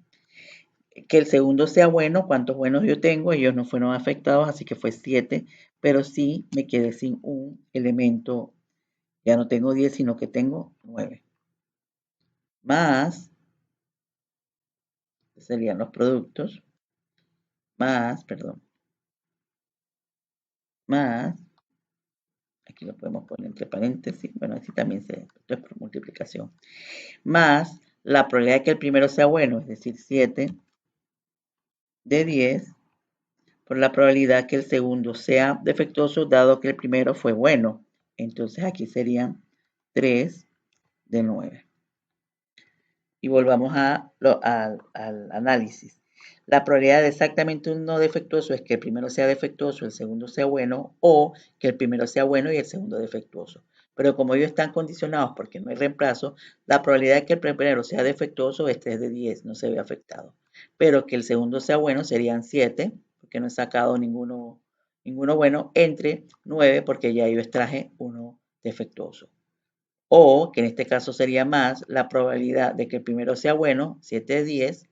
Que el segundo sea bueno. ¿Cuántos buenos yo tengo? Ellos no fueron afectados, así que fue 7. Pero sí me quedé sin un elemento. Ya no tengo 10, sino que tengo 9. Más, serían los productos. Más, perdón. Más, aquí lo podemos poner entre paréntesis. Bueno, así también esto es por multiplicación. Más la probabilidad de que el primero sea bueno, es decir, 7 de 10, por la probabilidad que el segundo sea defectuoso, dado que el primero fue bueno. Entonces aquí serían 3 de 9. Y volvamos al análisis. La probabilidad de exactamente un no defectuoso es que el primero sea defectuoso, el segundo sea bueno, o que el primero sea bueno y el segundo defectuoso. Pero como ellos están condicionados porque no hay reemplazo, la probabilidad de que el primero sea defectuoso es 3 de 10, no se ve afectado. Pero que el segundo sea bueno serían 7, porque no he sacado ninguno bueno, entre 9, porque ya yo extraje uno defectuoso. O, que en este caso sería más, la probabilidad de que el primero sea bueno, 7 de 10,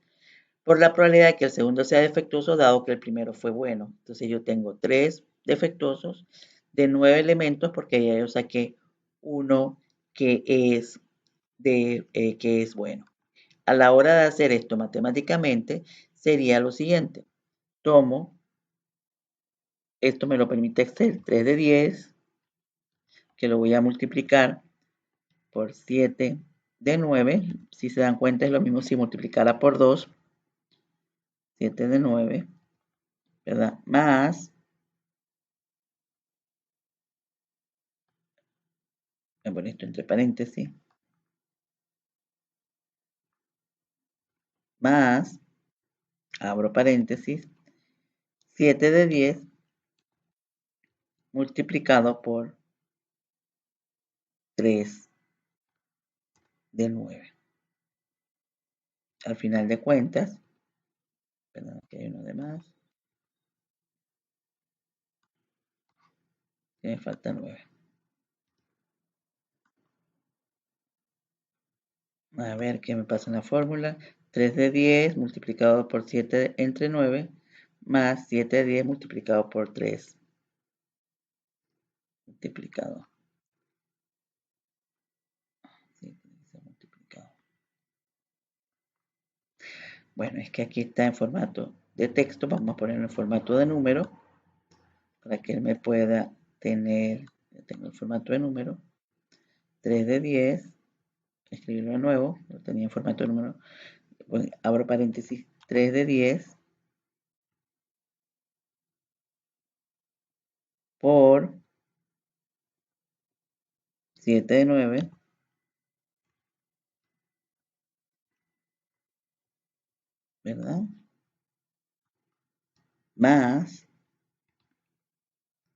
por la probabilidad de que el segundo sea defectuoso, dado que el primero fue bueno. Entonces yo tengo 3 defectuosos de 9 elementos, porque ya yo saqué uno que es bueno. A la hora de hacer esto matemáticamente, sería lo siguiente. Tomo, esto me lo permite Excel, 3 de 10, que lo voy a multiplicar por 7 de 9. Si se dan cuenta es lo mismo si multiplicara por 2. 7 de 9, ¿verdad? Más, me pongo esto entre paréntesis, más, abro paréntesis, 7 de 10 multiplicado por 3 de 9. Al final de cuentas, perdón, que hay uno de más, me falta 9. A ver qué me pasa en la fórmula. 3 de 10 multiplicado por 7 entre 9, más 7 de 10 multiplicado por 3 multiplicado. Bueno, es que aquí está en formato de texto. Vamos a ponerlo en formato de número para que él me pueda tener, tengo el formato de número, 3 de 10, escribirlo de nuevo, lo tenía en formato de número, pues abro paréntesis, 3 de 10 por 7 de 9, ¿verdad? Más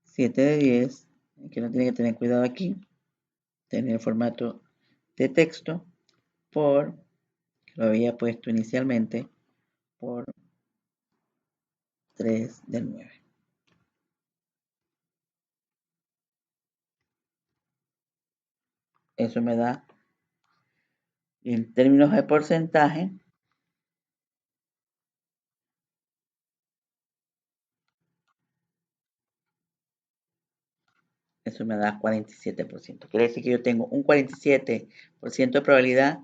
7 de 10, que no tiene que tener cuidado aquí, tener el formato de texto, por, que lo había puesto inicialmente, por 3 de 9. Eso me da, en términos de porcentaje, eso me da 47%. Quiere decir que yo tengo un 47% de probabilidad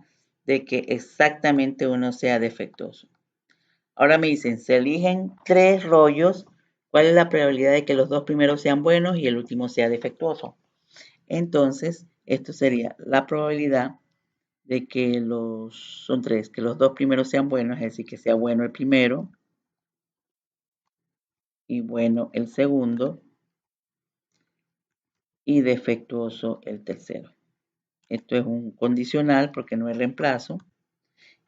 de que exactamente uno sea defectuoso. Ahora me dicen, se eligen 3 rollos, ¿cuál es la probabilidad de que los 2 primeros sean buenos y el último sea defectuoso? Entonces, esto sería la probabilidad de que son 3, que los 2 primeros sean buenos, es decir, que sea bueno el primero y bueno el segundo y defectuoso el tercero. Esto es un condicional porque no es reemplazo.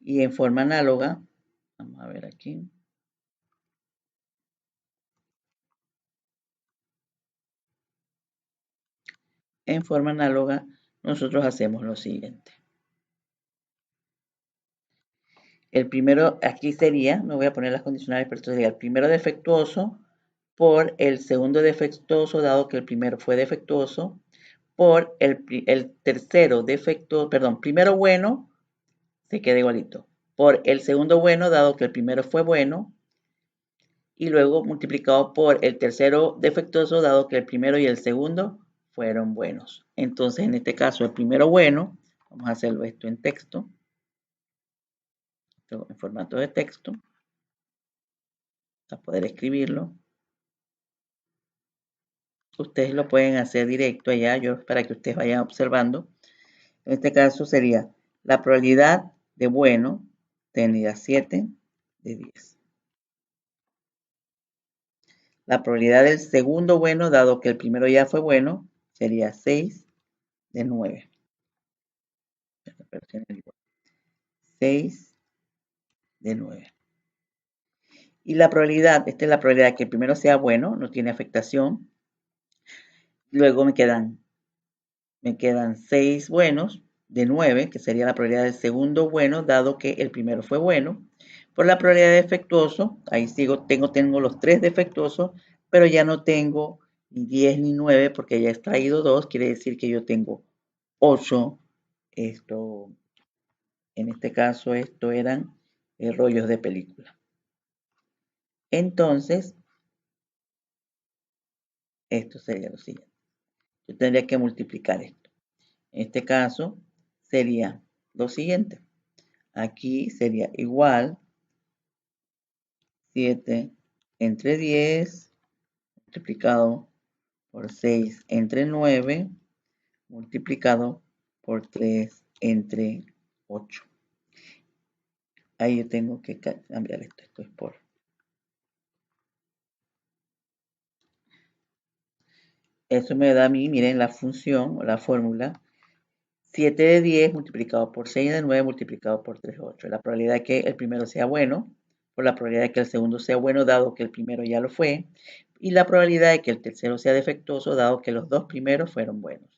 Y en forma análoga, vamos a ver aquí. En forma análoga, nosotros hacemos lo siguiente. El primero, aquí sería, no voy a poner las condicionales, pero esto sería el primero defectuoso por el segundo defectuoso, dado que el primero fue defectuoso, por el tercero defecto, perdón, primero bueno, se queda igualito. Por el segundo bueno, dado que el primero fue bueno, y luego multiplicado por el tercero defectuoso, dado que el primero y el segundo fueron buenos. Entonces, en este caso, el primero bueno, vamos a hacerlo esto en texto, en formato de texto, para poder escribirlo. Ustedes lo pueden hacer directo allá, yo para que ustedes vayan observando. En este caso sería la probabilidad de bueno, tenía 7 de 10. La probabilidad del segundo bueno, dado que el primero ya fue bueno, sería 6 de 9. 6 de 9. Y la probabilidad, esta es la probabilidad que el primero sea bueno, no tiene afectación. Luego me quedan 6 buenos de 9, que sería la probabilidad del segundo bueno, dado que el primero fue bueno. Por la probabilidad de defectuoso, ahí sigo, tengo los 3 defectuosos, pero ya no tengo ni 10 ni 9 porque ya he extraído 2, quiere decir que yo tengo 8. En este caso, esto eran rollos de película. Entonces, esto sería lo siguiente. Yo tendría que multiplicar esto. En este caso, sería lo siguiente. Aquí sería igual 7 entre 10 multiplicado por 6 entre 9 multiplicado por 3 entre 8. Ahí yo tengo que cambiar esto. Esto es por. Eso me da a mí, miren, la función o la fórmula 7 de 10 multiplicado por 6 de 9 multiplicado por 3 de 8. La probabilidad de que el primero sea bueno, por la probabilidad de que el segundo sea bueno, dado que el primero ya lo fue, y la probabilidad de que el tercero sea defectuoso, dado que los dos primeros fueron buenos.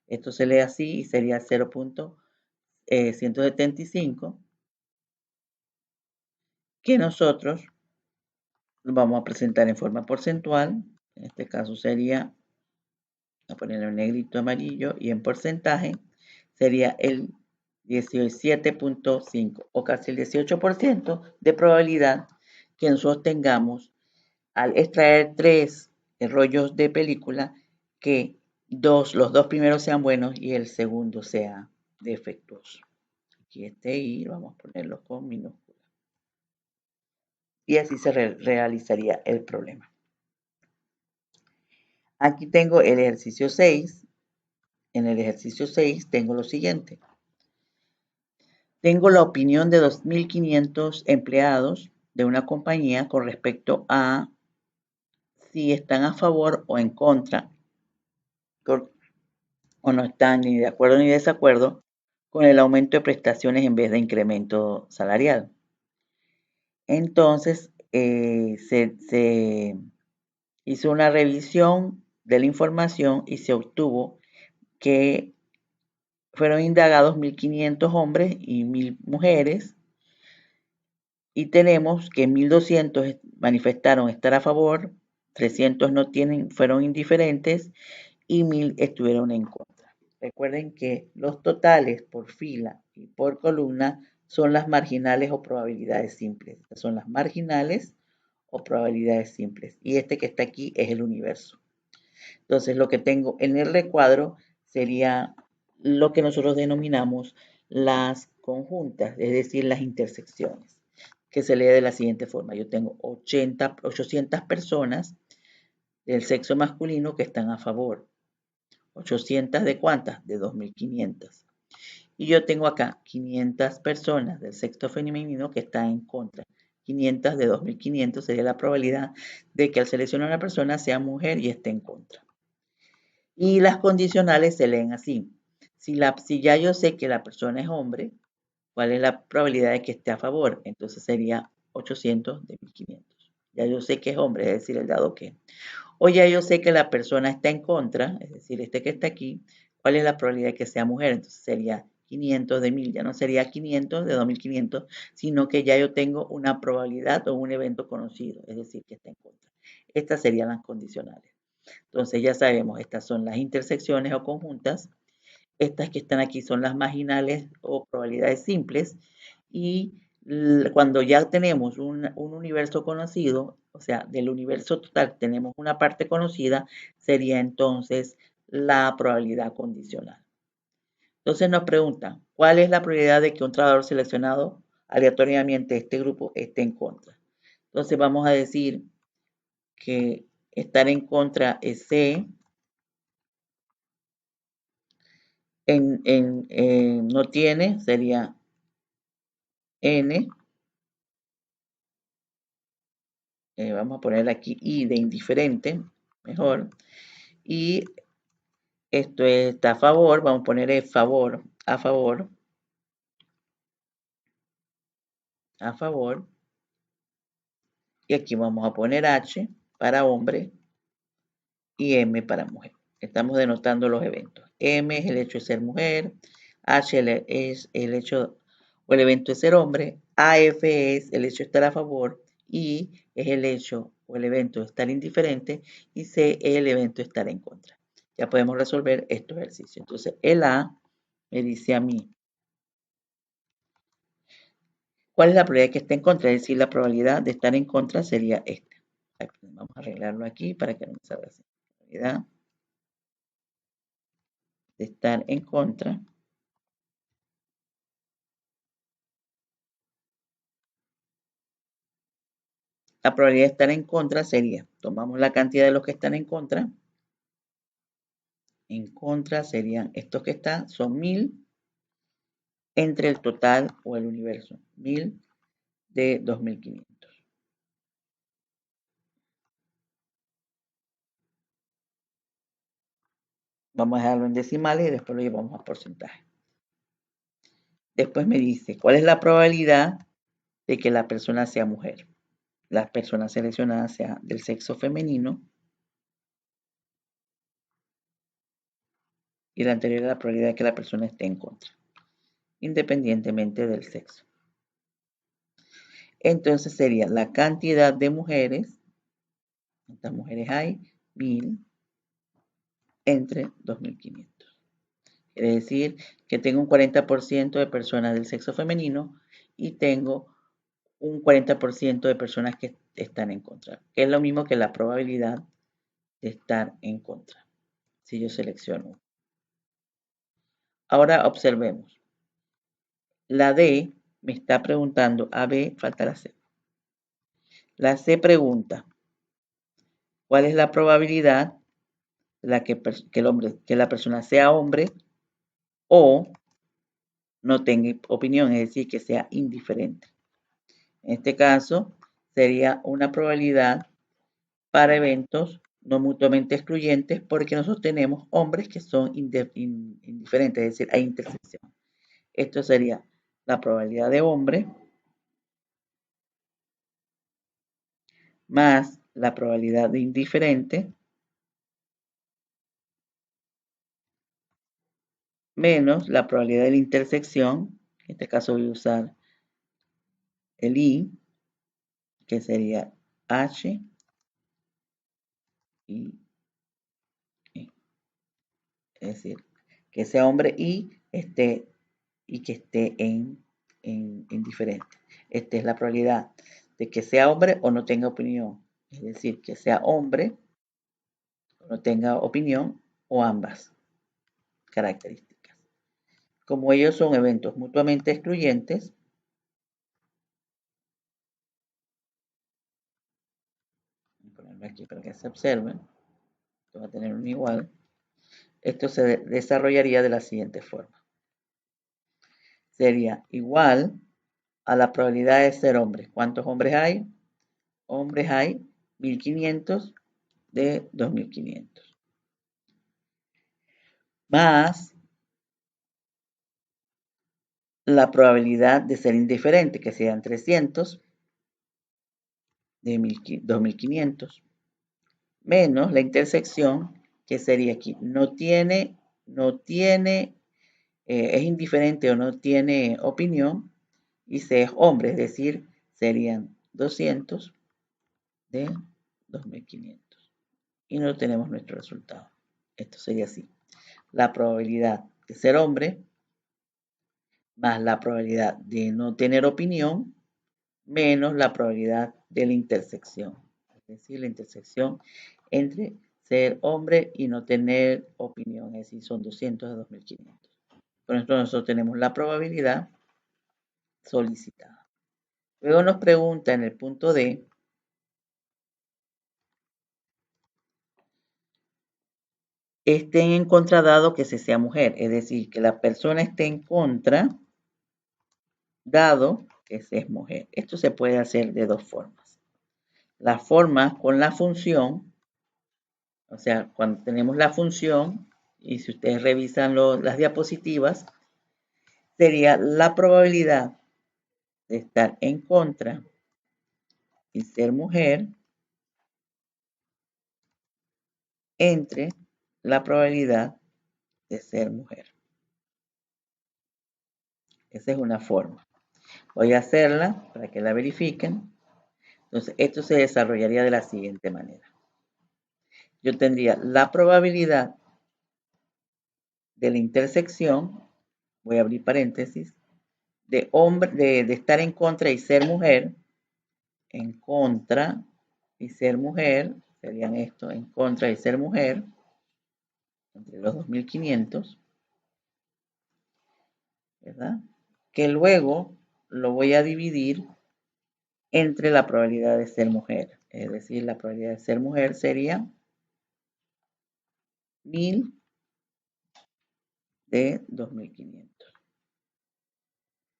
Esto se lee así y sería 0.175, que nosotros lo vamos a presentar en forma porcentual. En este caso sería, a ponerle un negrito amarillo, y en porcentaje sería el 17.5 o casi el 18% de probabilidad que nosotros tengamos al extraer 3 rollos de película que los dos primeros sean buenos y el segundo sea defectuoso. Aquí este I vamos a ponerlo con minúscula. Y así se realizaría el problema. Aquí tengo el ejercicio 6. En el ejercicio 6 tengo lo siguiente. Tengo la opinión de 2.500 empleados de una compañía con respecto a si están a favor o en contra, o no están ni de acuerdo ni de desacuerdo con el aumento de prestaciones en vez de incremento salarial. Entonces, se hizo una revisión de la información y se obtuvo que fueron indagados 1.500 hombres y 1.000 mujeres, y tenemos que 1.200 manifestaron estar a favor, 300 fueron indiferentes y 1.000 estuvieron en contra. Recuerden que los totales por fila y por columna son las marginales o probabilidades simples. Son las marginales o probabilidades simples. Y este que está aquí es el universo. Entonces, lo que tengo en el recuadro sería lo que nosotros denominamos las conjuntas, es decir, las intersecciones, que se lee de la siguiente forma. Yo tengo 800 personas del sexo masculino que están a favor. 800 de cuántas? De 2.500. Y yo tengo acá 500 personas del sexo femenino que están en contra. 500 de 2.500 sería la probabilidad de que al seleccionar a una persona sea mujer y esté en contra. Y las condicionales se leen así. Si ya yo sé que la persona es hombre, ¿cuál es la probabilidad de que esté a favor? Entonces sería 800 de 1.500. Ya yo sé que es hombre, es decir, el dado que. O ya yo sé que la persona está en contra, es decir, este que está aquí, ¿cuál es la probabilidad de que sea mujer? Entonces sería 500 de 1.000, ya no sería 500 de 2.500, sino que ya yo tengo una probabilidad o un evento conocido, es decir, que está en contra. Estas serían las condicionales. Entonces ya sabemos, estas son las intersecciones o conjuntas. Estas que están aquí son las marginales o probabilidades simples. Y cuando ya tenemos un universo conocido, o sea, del universo total tenemos una parte conocida, sería entonces la probabilidad condicional. Entonces nos preguntan, ¿cuál es la probabilidad de que un trabajador seleccionado aleatoriamente de este grupo esté en contra? Entonces vamos a decir que estar en contra es C, no tiene sería N, vamos a poner aquí I de indiferente, mejor, y esto está a favor, vamos a poner a favor, y aquí vamos a poner H para hombre y M para mujer. Estamos denotando los eventos. M es el hecho de ser mujer, H es el hecho o el evento de ser hombre, AF es el hecho de estar a favor, I es el hecho o el evento de estar indiferente y C es el evento de estar en contra. Ya podemos resolver estos ejercicios. Entonces, el A me dice a mí, ¿cuál es la probabilidad de que esté en contra? Es decir, la probabilidad de estar en contra sería esta. Vamos a arreglarlo aquí para que no me salga así. La probabilidad de estar en contra. La probabilidad de estar en contra sería, tomamos la cantidad de los que están en contra serían estos que están, son 1000 entre el total o el universo, 1000 de 2500. Vamos a dejarlo en decimales y después lo llevamos a porcentaje. Después me dice, ¿cuál es la probabilidad de que la persona sea mujer? La persona seleccionada sea del sexo femenino y la anterior es la probabilidad de que la persona esté en contra, independientemente del sexo. Entonces sería la cantidad de mujeres, ¿cuántas mujeres hay? 1000 entre 2500. Quiere decir que tengo un 40% de personas del sexo femenino y tengo un 40% de personas que están en contra, que es lo mismo que la probabilidad de estar en contra, si yo selecciono. Ahora observemos. La D me está preguntando, A, B, falta la C. La C pregunta, ¿cuál es la probabilidad de que la persona sea hombre o no tenga opinión, es decir, que sea indiferente? En este caso, sería una probabilidad para eventos no mutuamente excluyentes porque nosotros tenemos hombres que son indiferentes, es decir, hay intersección. Esto sería la probabilidad de hombre más la probabilidad de indiferente menos la probabilidad de la intersección, en este caso voy a usar el I, que sería H y I. Es decir, que sea hombre y que esté en indiferente. Esta es la probabilidad de que sea hombre o no tenga opinión. Es decir, que sea hombre o no tenga opinión o ambas características. Como ellos son eventos mutuamente excluyentes, voy a ponerlo aquí para que se observen, va a tener un igual, esto se desarrollaría de la siguiente forma. Sería igual a la probabilidad de ser hombre. ¿Cuántos hombres hay? Hombres hay 1500 de 2500. Más la probabilidad de ser indiferente, que sean 300 de 2500, menos la intersección, que sería aquí, es indiferente o no tiene opinión, y se es hombre, es decir, serían 200 de 2500. y no tenemos nuestro resultado. Esto sería así. La probabilidad de ser hombre más la probabilidad de no tener opinión menos la probabilidad de la intersección. Es decir, la intersección entre ser hombre y no tener opinión. Es decir, son 200 de 2500. Con esto nosotros tenemos la probabilidad solicitada. Luego nos pregunta en el punto D, estén en contra dado que se sea mujer. Es decir, que la persona esté en contra dado que se es mujer. Esto se puede hacer de dos formas. La forma con la función, o sea, cuando tenemos la función, y si ustedes revisan las diapositivas, sería la probabilidad de estar en contra y ser mujer entre la probabilidad de ser mujer. Esa es una forma. Voy a hacerla para que la verifiquen. Entonces, esto se desarrollaría de la siguiente manera. Yo tendría la probabilidad de la intersección, voy a abrir paréntesis, de estar en contra y ser mujer, en contra y ser mujer, serían esto, en contra y ser mujer, entre los 2500, ¿verdad? Que luego lo voy a dividir entre la probabilidad de ser mujer. Es decir, la probabilidad de ser mujer sería 1000 de 2500.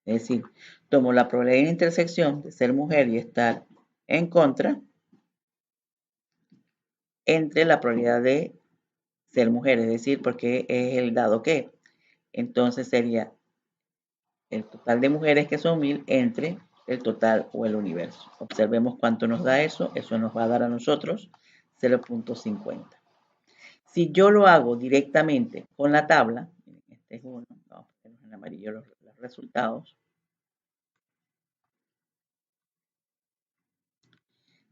Es decir, tomo la probabilidad de intersección de ser mujer y estar en contra entre la probabilidad de ser mujer, es decir, porque es el dado que. Entonces sería el total de mujeres que son 1000 entre el total o el universo. Observemos cuánto nos da eso. Eso nos va a dar a nosotros 0.50. Si yo lo hago directamente con la tabla, este es uno, vamos a poner en amarillo los resultados.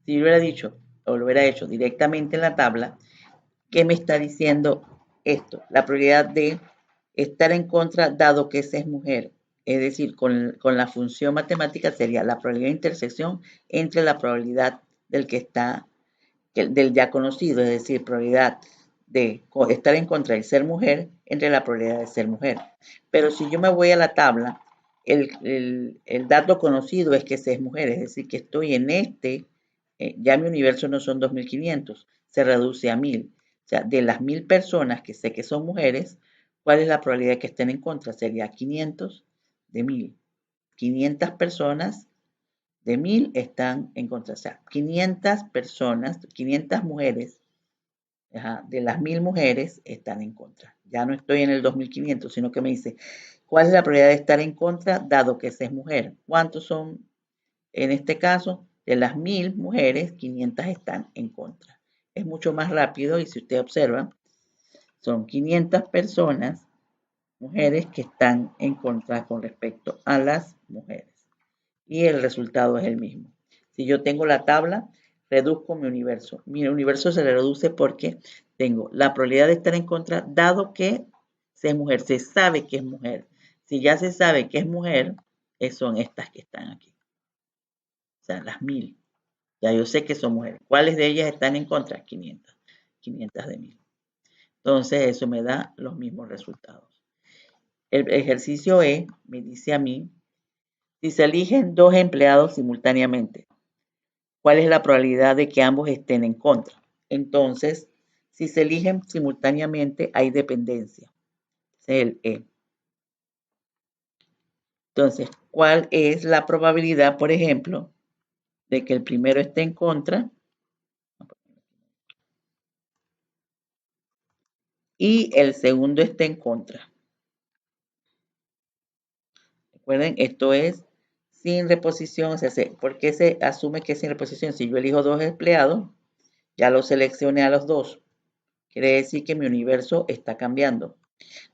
Si yo hubiera dicho o lo hubiera hecho directamente en la tabla, ¿qué me está diciendo esto? La probabilidad de estar en contra dado que esa es mujer. Es decir, con la función matemática sería la probabilidad de intersección entre la probabilidad del que está, del ya conocido, es decir, probabilidad de estar en contra y ser mujer entre la probabilidad de ser mujer. Pero si yo me voy a la tabla, el dato conocido es que se es mujer, es decir, que estoy en ya mi universo no son 2500, se reduce a 1000. O sea, de las 1000 personas que sé que son mujeres, ¿cuál es la probabilidad de que estén en contra? Sería 500 de 1000. 500 personas de 1000 están en contra. O sea, 500 personas, 500 mujeres, de las 1000 mujeres están en contra. Ya no estoy en el 2500, sino que me dice, ¿cuál es la probabilidad de estar en contra dado que esa es mujer? ¿Cuántos son en este caso? De las 1000 mujeres, 500 están en contra. Es mucho más rápido y si usted observa, son 500 personas, mujeres que están en contra con respecto a las mujeres. Y el resultado es el mismo. Si yo tengo la tabla, reduzco mi universo. Mi universo se le reduce porque tengo la probabilidad de estar en contra, dado que es mujer. Se sabe que es mujer. Si ya se sabe que es mujer, son estas que están aquí. O sea, las 1000. Ya yo sé que son mujeres. ¿Cuáles de ellas están en contra? 500. 500 de 1000. Entonces, eso me da los mismos resultados. El ejercicio E me dice a mí, si se eligen dos empleados simultáneamente, ¿cuál es la probabilidad de que ambos estén en contra? Entonces, si se eligen simultáneamente, hay dependencia. Ese es el E. Entonces, ¿cuál es la probabilidad, por ejemplo, de que el primero esté en contra y el segundo esté en contra? Recuerden, esto es sin reposición. O sea, ¿por qué se asume que es sin reposición? Si yo elijo dos empleados, ya los seleccioné a los dos. Quiere decir que mi universo está cambiando.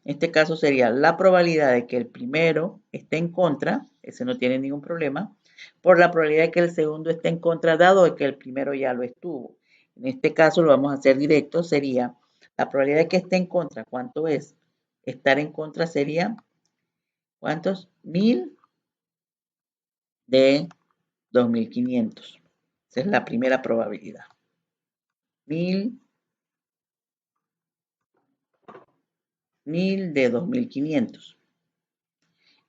En este caso sería la probabilidad de que el primero esté en contra, ese no tiene ningún problema, por la probabilidad de que el segundo esté en contra, dado que el primero ya lo estuvo. En este caso lo vamos a hacer directo, sería la probabilidad de que esté en contra. ¿Cuánto es? Estar en contra sería, ¿cuántos? 1000 de 2500. Esa es la primera probabilidad. 1000 de 2500.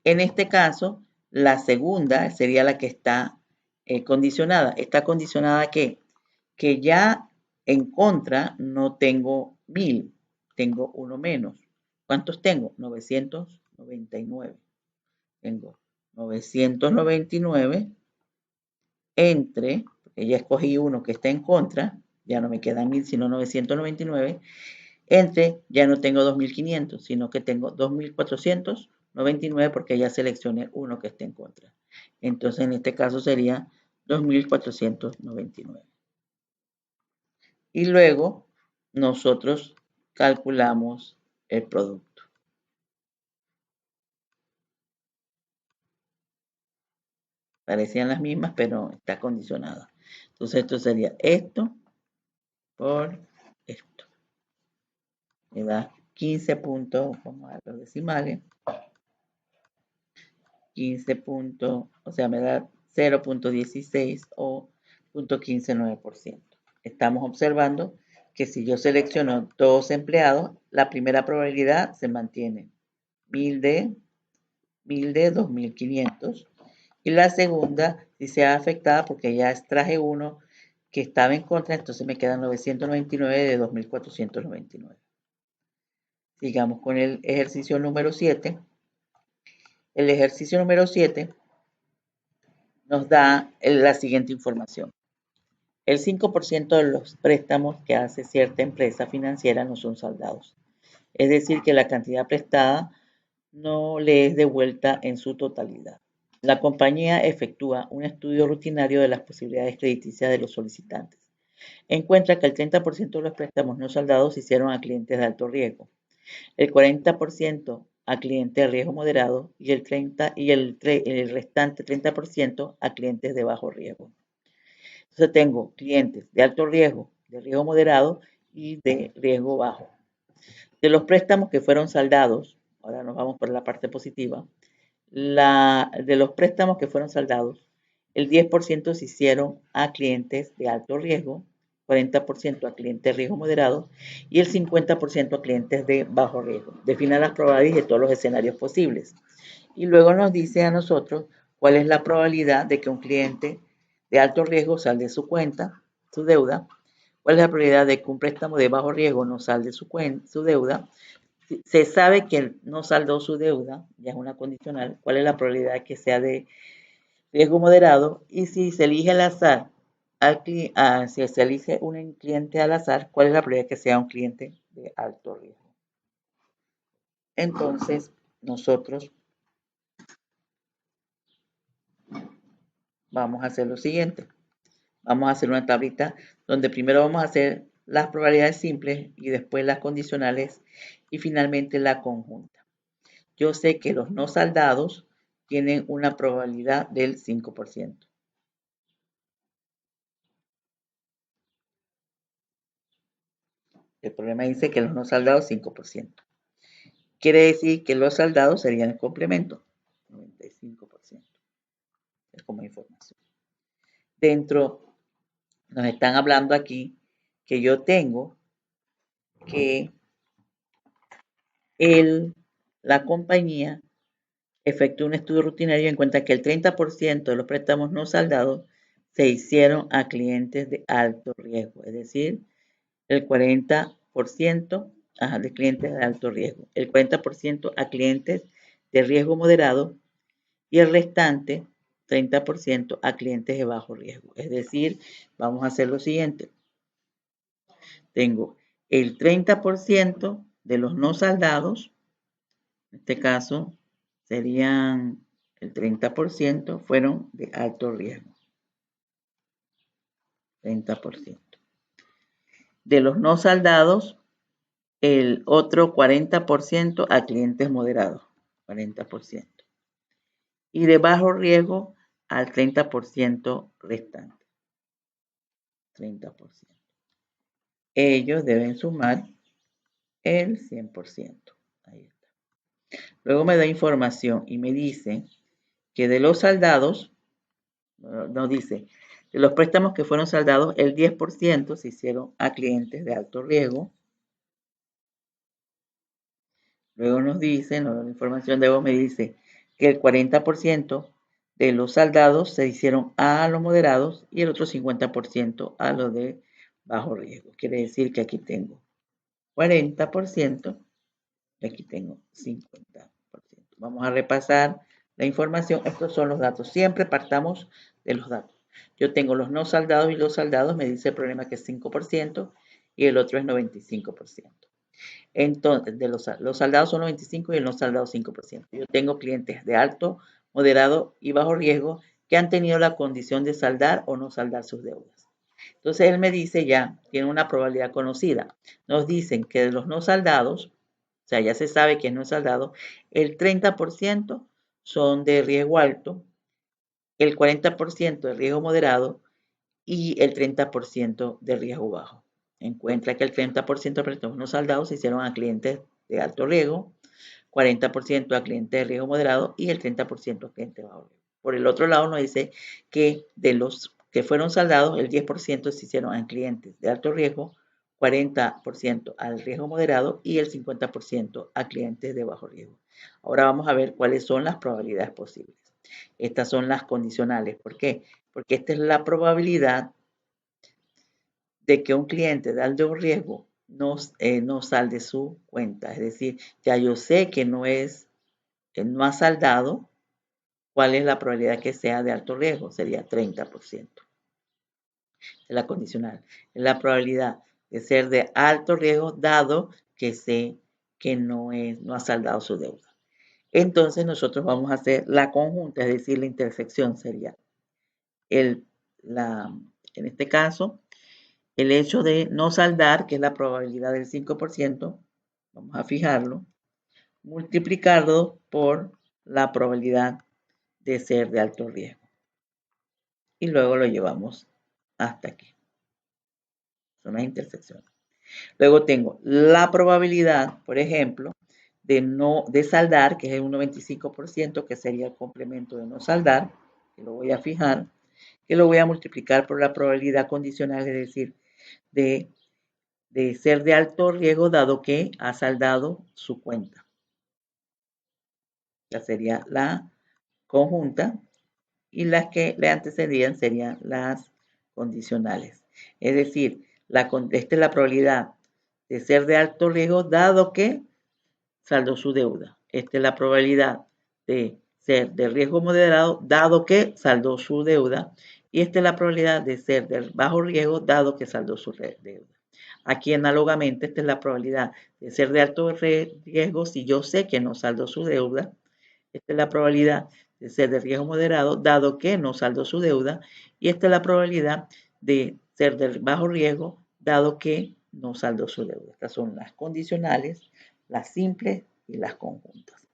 En este caso, la segunda sería la que está condicionada. ¿Está condicionada a qué? Que ya en contra no tengo 1000, tengo uno menos. ¿Cuántos tengo? 999. Tengo 999 entre, porque ya escogí uno que está en contra, ya no me quedan 1000, sino 999, entre, ya no tengo 2500, sino que tengo 2499 porque ya seleccioné uno que esté en contra. Entonces, en este caso sería 2499. Y luego, nosotros calculamos el producto. Parecían las mismas, pero está condicionada. Entonces, esto sería esto por esto. Me da 15 puntos, vamos a los decimales. 15 puntos, o sea, me da 0.16 o 0.159%. Estamos observando que si yo selecciono dos empleados, la primera probabilidad se mantiene 1000 de 2500 y la segunda si se ha afectada porque ya extraje uno que estaba en contra, entonces me quedan 999 de 2499. Sigamos con el ejercicio número 7. El ejercicio número 7 nos da la siguiente información. El 5% de los préstamos que hace cierta empresa financiera no son saldados. Es decir, que la cantidad prestada no le es devuelta en su totalidad. La compañía efectúa un estudio rutinario de las posibilidades crediticias de los solicitantes. Encuentra que el 30% de los préstamos no saldados se hicieron a clientes de alto riesgo, el 40% a clientes de riesgo moderado y el restante 30% a clientes de bajo riesgo. Entonces tengo clientes de alto riesgo, de riesgo moderado y de riesgo bajo. De los préstamos que fueron saldados, ahora nos vamos por la parte positiva, de los préstamos que fueron saldados, el 10% se hicieron a clientes de alto riesgo, 40% a clientes de riesgo moderado y el 50% a clientes de bajo riesgo. Defina las probabilidades de todos los escenarios posibles. Y luego nos dice a nosotros cuál es la probabilidad de que un cliente de alto riesgo salde su cuenta, su deuda, cuál es la probabilidad de que un préstamo de bajo riesgo no salde su deuda. Se sabe que no saldó su deuda, ya es una condicional, cuál es la probabilidad de que sea de riesgo moderado y si se elige al azar, si se elige un cliente al azar, cuál es la probabilidad de que sea un cliente de alto riesgo. Entonces, nosotros vamos a hacer lo siguiente. Vamos a hacer una tablita donde primero vamos a hacer las probabilidades simples y después las condicionales y finalmente la conjunta. Yo sé que los no saldados tienen una probabilidad del 5%. El problema dice que los no saldados 5%. Quiere decir que los saldados serían el complemento, 95%. Es como información. Dentro, nos están hablando aquí que yo tengo que la compañía efectuó un estudio rutinario y encuentra que el 30% de los préstamos no saldados se hicieron a clientes de alto riesgo, es decir, el 40% de clientes de alto riesgo, el 40% a clientes de riesgo moderado y el restante 30% a clientes de bajo riesgo. Es decir, vamos a hacer lo siguiente. Tengo el 30% de los no saldados, en este caso serían el 30% fueron de alto riesgo. 30%. De los no saldados, el otro 40% a clientes moderados. 40%. Y de bajo riesgo al 30% restante. 30%. ellos deben sumar el 100%. Ahí está. Luego me da información y me dice que de los saldados, nos dice, de los préstamos que fueron saldados, el 10% se hicieron a clientes de alto riesgo. Luego nos dice, la información de vos me dice que el 40% de los saldados se hicieron a los moderados y el otro 50% a los de bajo riesgo. Quiere decir que aquí tengo 40% y aquí tengo 50%. Vamos a repasar la información. Estos son los datos. Siempre partamos de los datos. Yo tengo los no saldados y los saldados. Me dice el problema que es 5% y el otro es 95%. Entonces, los saldados son 95 y el no saldado 5%. Yo tengo clientes de alto, moderado y bajo riesgo que han tenido la condición de saldar o no saldar sus deudas. Entonces, él me dice ya, tiene una probabilidad conocida. Nos dicen que de los no saldados, o sea, ya se sabe que es no saldado, el 30% son de riesgo alto, el 40% de riesgo moderado y el 30% de riesgo bajo. Encuentra que el 30% de préstamos no saldados se hicieron a clientes de alto riesgo, 40% a clientes de riesgo moderado y el 30% a clientes de bajo riesgo. Por el otro lado nos dice que de los que fueron saldados, el 10% se hicieron a clientes de alto riesgo, 40% al riesgo moderado y el 50% a clientes de bajo riesgo. Ahora vamos a ver cuáles son las probabilidades posibles. Estas son las condicionales. ¿Por qué? Porque esta es la probabilidad de que un cliente de alto riesgo no salde su cuenta. Es decir, ya yo sé que no ha saldado. ¿Cuál es la probabilidad que sea de alto riesgo? Sería 30%. Es la condicional. Es la probabilidad de ser de alto riesgo dado que sé que no ha saldado su deuda. Entonces nosotros vamos a hacer la conjunta, es decir, la intersección sería en este caso, el hecho de no saldar, que es la probabilidad del 5%, vamos a fijarlo, multiplicarlo por la probabilidad de ser de alto riesgo. Y luego lo llevamos hasta aquí. Son las intersecciones. Luego tengo la probabilidad, por ejemplo, de saldar, que es un 95%, que sería el complemento de no saldar, que lo voy a fijar, que lo voy a multiplicar por la probabilidad condicional, es decir, de ser de alto riesgo dado que ha saldado su cuenta. Ya sería la conjunta y las que le antecedían serían las condicionales. Es decir, esta es la probabilidad de ser de alto riesgo dado que saldó su deuda. Esta es la probabilidad de ser de riesgo moderado dado que saldó su deuda. Y esta es la probabilidad de ser de bajo riesgo dado que saldó su deuda. Aquí análogamente, esta es la probabilidad de ser de alto riesgo si yo sé que no saldó su deuda. Esta es la probabilidad de ser de riesgo moderado dado que no saldó su deuda. Y esta es la probabilidad de ser de bajo riesgo dado que no saldó su deuda. Estas son las condicionales, las simples y las conjuntas.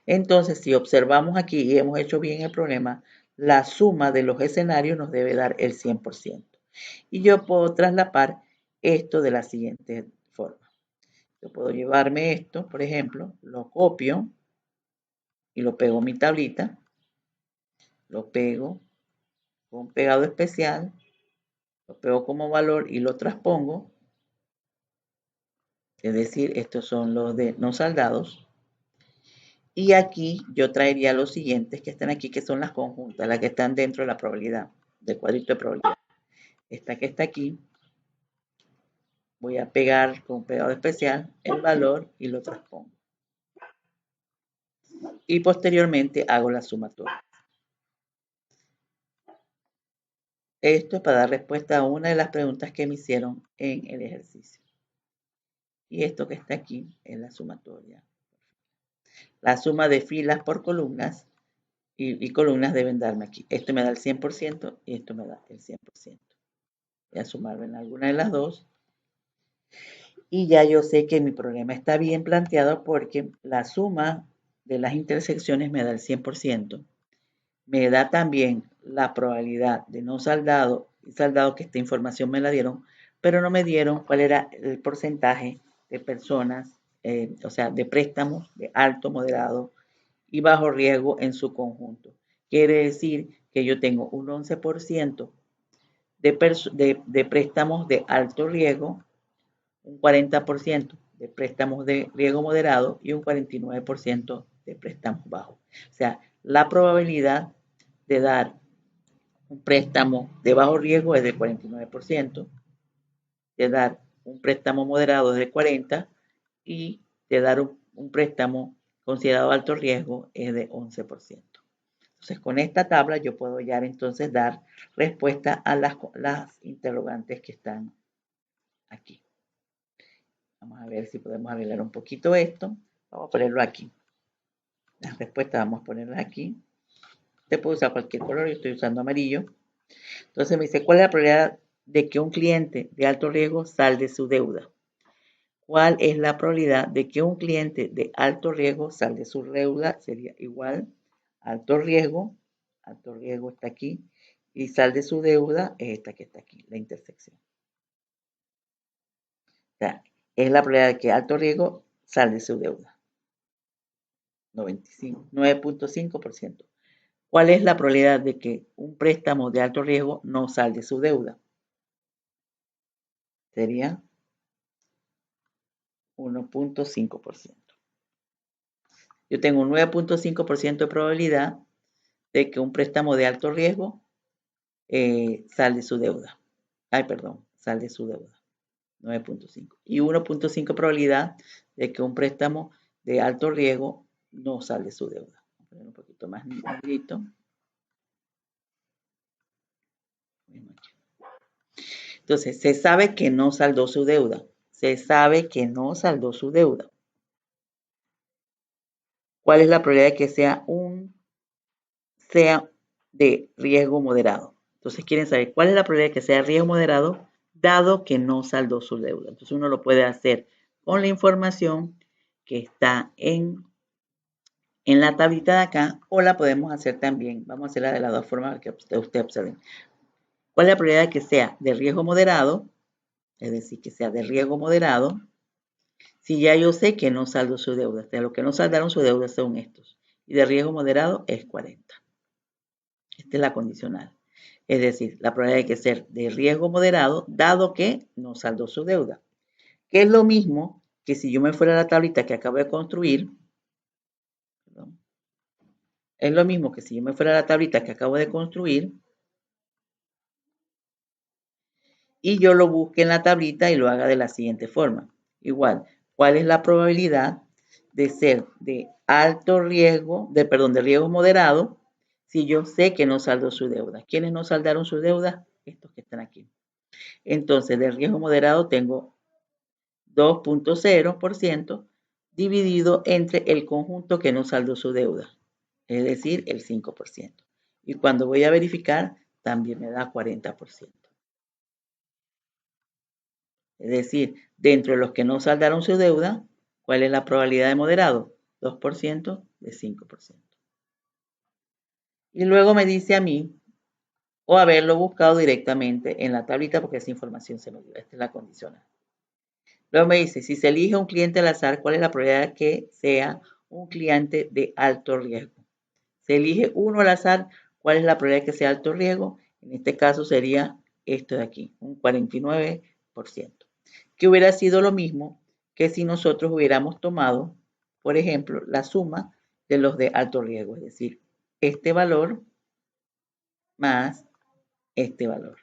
Entonces, si observamos aquí y hemos hecho bien el problema, la suma de los escenarios nos debe dar el 100%. Y yo puedo traslapar esto de la siguiente forma. Yo puedo llevarme esto, por ejemplo, lo copio y lo pego en mi tablita, lo pego con pegado especial, lo pego como valor y lo transpongo. Es decir, estos son los de no saldados. Y aquí yo traería los siguientes que están aquí, que son las conjuntas, las que están dentro de la probabilidad, del cuadrito de probabilidad. Esta que está aquí, voy a pegar con pegado especial el valor y lo transpongo. Y posteriormente hago la sumatoria. Esto es para dar respuesta a una de las preguntas que me hicieron en el ejercicio. Y esto que está aquí es la sumatoria. La suma de filas por columnas y columnas deben darme aquí. Esto me da el 100% y esto me da el 100%. Voy a sumarlo en alguna de las dos. Y ya yo sé que mi problema está bien planteado porque la suma de las intersecciones me da el 100%. Me da también la probabilidad de no saldado y saldado, que esta información me la dieron pero no me dieron cuál era el porcentaje de personas, o sea, de préstamos de alto, moderado y bajo riesgo en su conjunto. Quiere decir que yo tengo un 11% de préstamos de alto riesgo, un 40% de préstamos de riesgo moderado y un 49% de préstamos bajos. O sea, la probabilidad de dar un préstamo de bajo riesgo es del 49%, de dar un préstamo moderado es del 40% y de dar un préstamo considerado alto riesgo es de 11%. Entonces, con esta tabla yo puedo ya entonces dar respuesta a las interrogantes que están aquí. Vamos a ver si podemos arreglar un poquito esto. Vamos a ponerlo aquí. Las respuestas vamos a ponerlas aquí. Usted puede usar cualquier color, yo estoy usando amarillo. Entonces me dice, ¿cuál es la probabilidad de que un cliente de alto riesgo salde su deuda? ¿Cuál es la probabilidad de que un cliente de alto riesgo salde su deuda? Sería igual, alto riesgo está aquí, y salde su deuda es esta que está aquí, la intersección. O sea, es la probabilidad de que alto riesgo salde su deuda. 9.5%. ¿Cuál es la probabilidad de que un préstamo de alto riesgo no salde su deuda? Sería 1.5%. Yo tengo un 9.5% de probabilidad de que un préstamo de alto riesgo salde su deuda. Salde su deuda. 9.5. Y 1.5 probabilidad de que un préstamo de alto riesgo no salde su deuda. Voy a poner un poquito más negrito. Entonces, se sabe que no saldó su deuda. Se sabe que no saldó su deuda. ¿Cuál es la probabilidad de que sea de riesgo moderado? Entonces, quieren saber cuál es la probabilidad de que sea riesgo moderado dado que no saldó su deuda. Entonces, uno lo puede hacer con la información que está en la tablita de acá o la podemos hacer también. Vamos a hacerla de las dos formas que usted observen. ¿Cuál es la probabilidad de que sea de riesgo moderado? Es decir, que sea de riesgo moderado. Si ya yo sé que no saldo su deuda, o sea, los que no saldaron su deuda son estos. Y de riesgo moderado es 40. Esta es la condicional. Es decir, la probabilidad de que sea de riesgo moderado, dado que no saldó su deuda. Que es lo mismo que si yo me fuera a la tablita que acabo de construir. Es lo mismo que si yo me fuera a la tablita que acabo de construir. Y yo lo busque en la tablita y lo haga de la siguiente forma. Igual, ¿cuál es la probabilidad de ser de alto riesgo, de riesgo moderado, si yo sé que no saldó su deuda? ¿Quiénes no saldaron su deuda? Estos que están aquí. Entonces, de riesgo moderado tengo 2.0% dividido entre el conjunto que no saldó su deuda, es decir, el 5%. Y cuando voy a verificar, también me da 40%. Es decir, dentro de los que no saldaron su deuda, ¿cuál es la probabilidad de moderado? 2% de 5%. Y luego me dice a mí, o haberlo buscado directamente en la tablita porque esa información se me dio. Esta es la condicional. Luego me dice, si se elige un cliente al azar, ¿cuál es la probabilidad de que sea un cliente de alto riesgo? Se elige uno al azar, ¿cuál es la probabilidad de que sea alto riesgo? En este caso sería esto de aquí, un 49%. Que hubiera sido lo mismo que si nosotros hubiéramos tomado, por ejemplo, la suma de los de alto riesgo, es decir, este valor más este valor.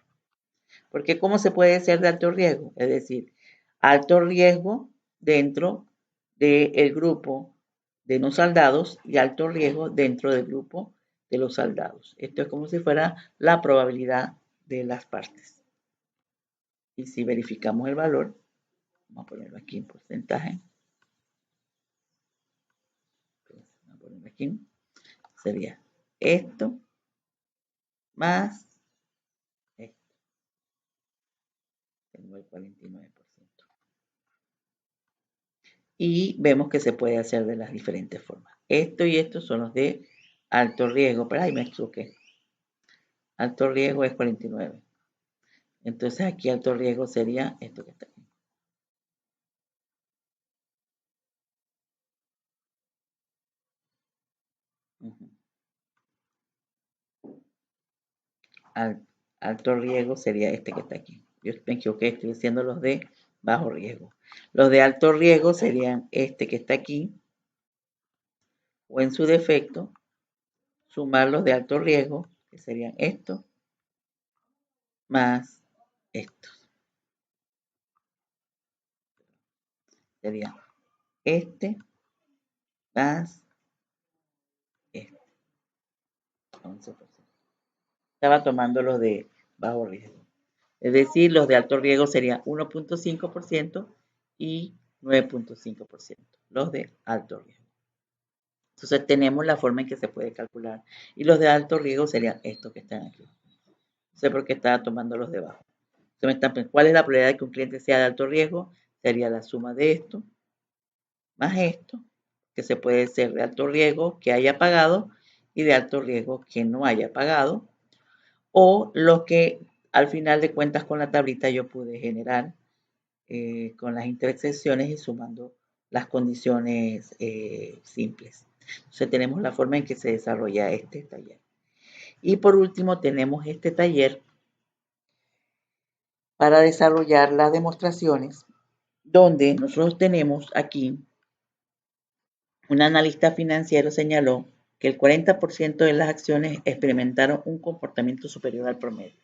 Porque ¿cómo se puede ser de alto riesgo? Es decir, alto riesgo dentro del grupo de no saldados y alto riesgo dentro del grupo de los saldados. Esto es como si fuera la probabilidad de las partes. Y si verificamos el valor, vamos a ponerlo aquí en porcentaje. Vamos a ponerlo aquí. Sería esto más esto. Tengo el 49%. Y vemos que se puede hacer de las diferentes formas. Esto y esto son los de alto riesgo, pero ahí me equivoqué. Alto riesgo es 49. Entonces aquí alto riesgo sería esto que está aquí. Alto riesgo sería este que está aquí. Yo me equivoqué, estoy diciendo los de bajo riesgo. Los de alto riesgo serían este que está aquí, o en su defecto, sumar los de alto riesgo, que serían estos, más estos. Sería este más este. 11%. Estaba tomando los de bajo riesgo. Es decir, los de alto riesgo serían 1.5% y 9.5%. Los de alto riesgo. Entonces tenemos la forma en que se puede calcular. Y los de alto riesgo serían estos que están aquí. No sé por qué estaba tomando los de abajo. ¿Cuál es la probabilidad de que un cliente sea de alto riesgo? Sería la suma de esto más esto, que se puede ser de alto riesgo que haya pagado y de alto riesgo que no haya pagado, o lo que al final de cuentas con la tablita yo pude generar con las intersecciones y sumando las condiciones simples. Entonces tenemos la forma en que se desarrolla este taller. Y por último tenemos este taller para desarrollar las demostraciones, donde nosotros tenemos aquí, un analista financiero señaló que el 40% de las acciones experimentaron un comportamiento superior al promedio,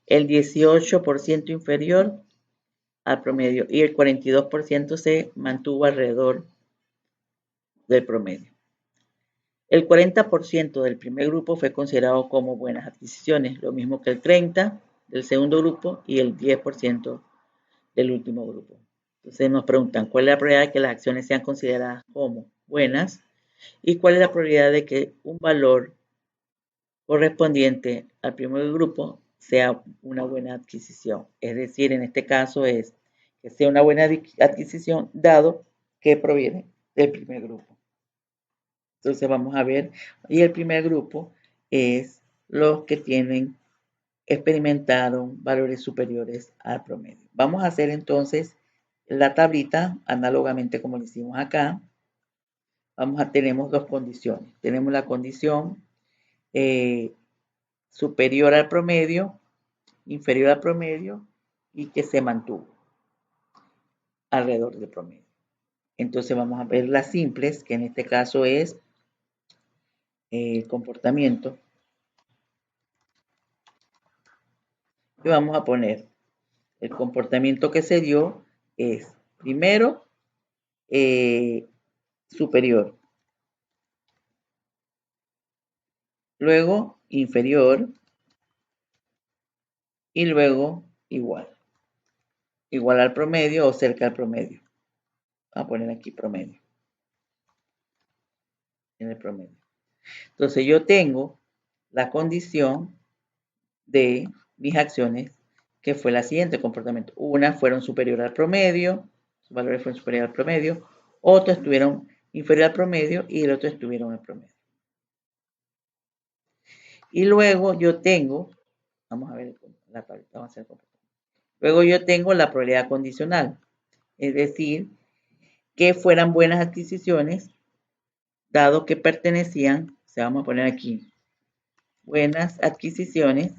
el 18% inferior al promedio y el 42% se mantuvo alrededor del promedio. El 40% del primer grupo fue considerado como buenas adquisiciones, lo mismo que el 30% del segundo grupo y el 10% del último grupo. Entonces nos preguntan, ¿cuál es la probabilidad de que las acciones sean consideradas como buenas? ¿Y cuál es la probabilidad de que un valor correspondiente al primer grupo sea una buena adquisición? Es decir, en este caso es que sea una buena adquisición dado que proviene del primer grupo. Entonces vamos a ver, y el primer grupo es los que experimentaron valores superiores al promedio. Vamos a hacer entonces la tablita análogamente como lo hicimos acá. Tenemos dos condiciones. Tenemos la condición superior al promedio, inferior al promedio y que se mantuvo alrededor del promedio. Entonces vamos a ver las simples, que en este caso es el comportamiento. Y vamos a poner el comportamiento que se dio es primero superior, luego inferior y luego igual. Igual al promedio o cerca al promedio. Vamos a poner aquí promedio. En el promedio. Entonces yo tengo la condición de mis acciones que fue la siguiente comportamiento. Una fueron superior al promedio, sus valores fueron superior al promedio, otros estuvieron inferior al promedio y el otro estuvieron al promedio. Y luego yo tengo, vamos a ver la tablita, vamos a hacer el comportamiento. Luego yo tengo la probabilidad condicional, es decir, que fueran buenas adquisiciones, dado que pertenecían, o sea, vamos a poner aquí, buenas adquisiciones,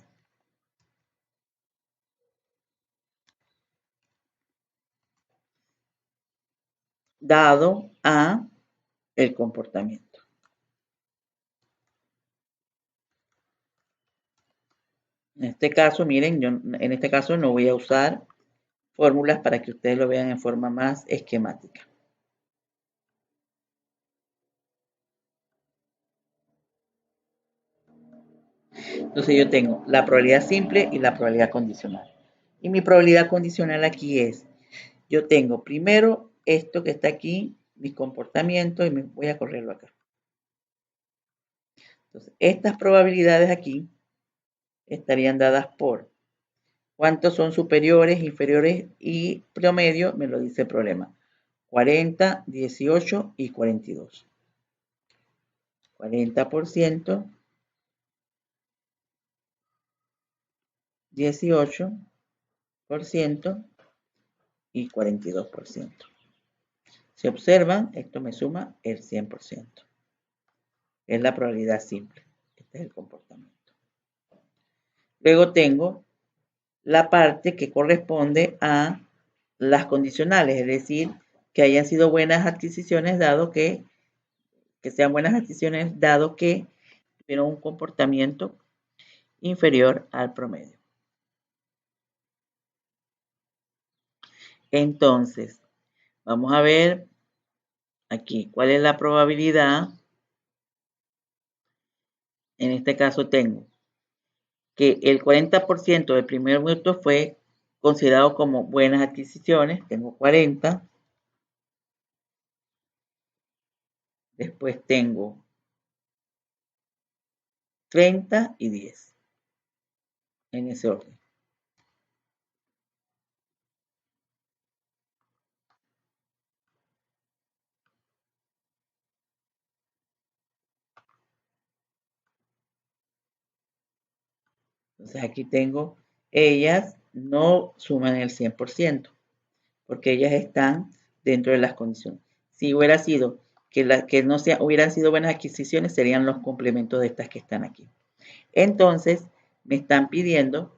dado a el comportamiento. En este caso, miren, yo en este caso no voy a usar fórmulas para que ustedes lo vean en forma más esquemática. Entonces yo tengo la probabilidad simple y la probabilidad condicional. Y mi probabilidad condicional aquí es, yo tengo primero esto que está aquí, mis comportamientos, y voy a correrlo acá. Entonces, estas probabilidades aquí estarían dadas por cuántos son superiores, inferiores y promedio, me lo dice el problema. 40, 18 y 42. 40%, 18% y 42%. Si observan, esto me suma el 100%. Es la probabilidad simple. Este es el comportamiento. Luego tengo la parte que corresponde a las condicionales, es decir, que hayan sido buenas adquisiciones dado que sean buenas adquisiciones dado que tuvieron un comportamiento inferior al promedio. Entonces, vamos a ver aquí cuál es la probabilidad. En este caso tengo que el 40% del primer minuto fue considerado como buenas adquisiciones. Tengo 40. Después tengo 30 y 10. En ese orden. Entonces aquí tengo, ellas no suman el 100%, porque ellas están dentro de las condiciones. Si hubiera sido que no hubieran sido buenas adquisiciones, serían los complementos de estas que están aquí. Entonces, me están pidiendo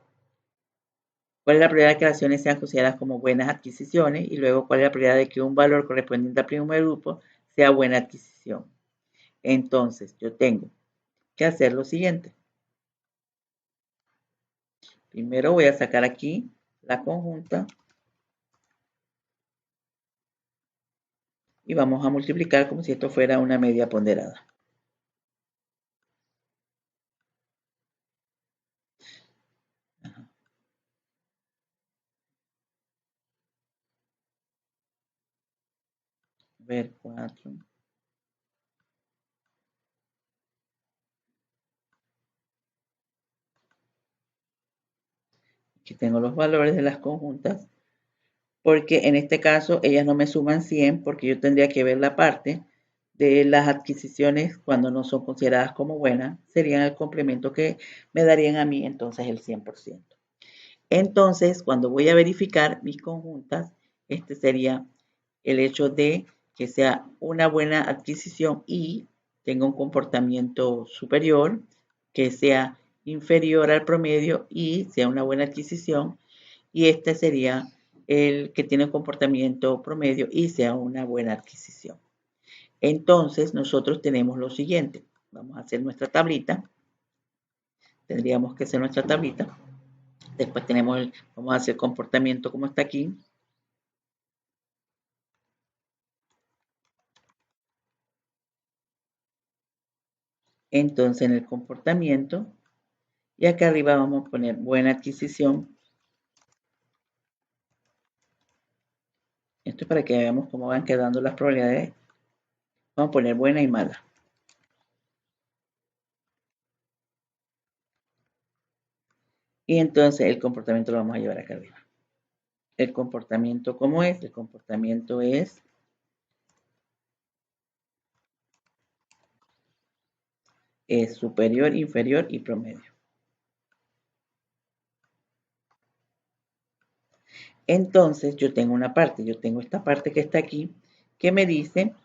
cuál es la probabilidad de que las acciones sean consideradas como buenas adquisiciones y luego cuál es la probabilidad de que un valor correspondiente al primer grupo sea buena adquisición. Entonces, yo tengo que hacer lo siguiente. Primero voy a sacar aquí la conjunta y vamos a multiplicar como si esto fuera una media ponderada. Ajá. A ver, 4. Aquí tengo los valores de las conjuntas, porque en este caso ellas no me suman 100, porque yo tendría que ver la parte de las adquisiciones cuando no son consideradas como buenas, serían el complemento que me darían a mí entonces el 100%. Entonces, cuando voy a verificar mis conjuntas, este sería el hecho de que sea una buena adquisición y tenga un comportamiento superior, que sea inferior al promedio y sea una buena adquisición. Y este sería el que tiene un comportamiento promedio y sea una buena adquisición. Entonces, nosotros tenemos lo siguiente. Vamos a hacer nuestra tablita. Tendríamos que hacer nuestra tablita. Después vamos a hacer comportamiento como está aquí. Entonces, en el comportamiento, y acá arriba vamos a poner buena adquisición. Esto es para que veamos cómo van quedando las probabilidades. Vamos a poner buena y mala. Y entonces el comportamiento lo vamos a llevar acá arriba. El comportamiento, ¿cómo es? El comportamiento es superior, inferior y promedio. Entonces yo tengo una parte, yo tengo esta parte que está aquí, que me dice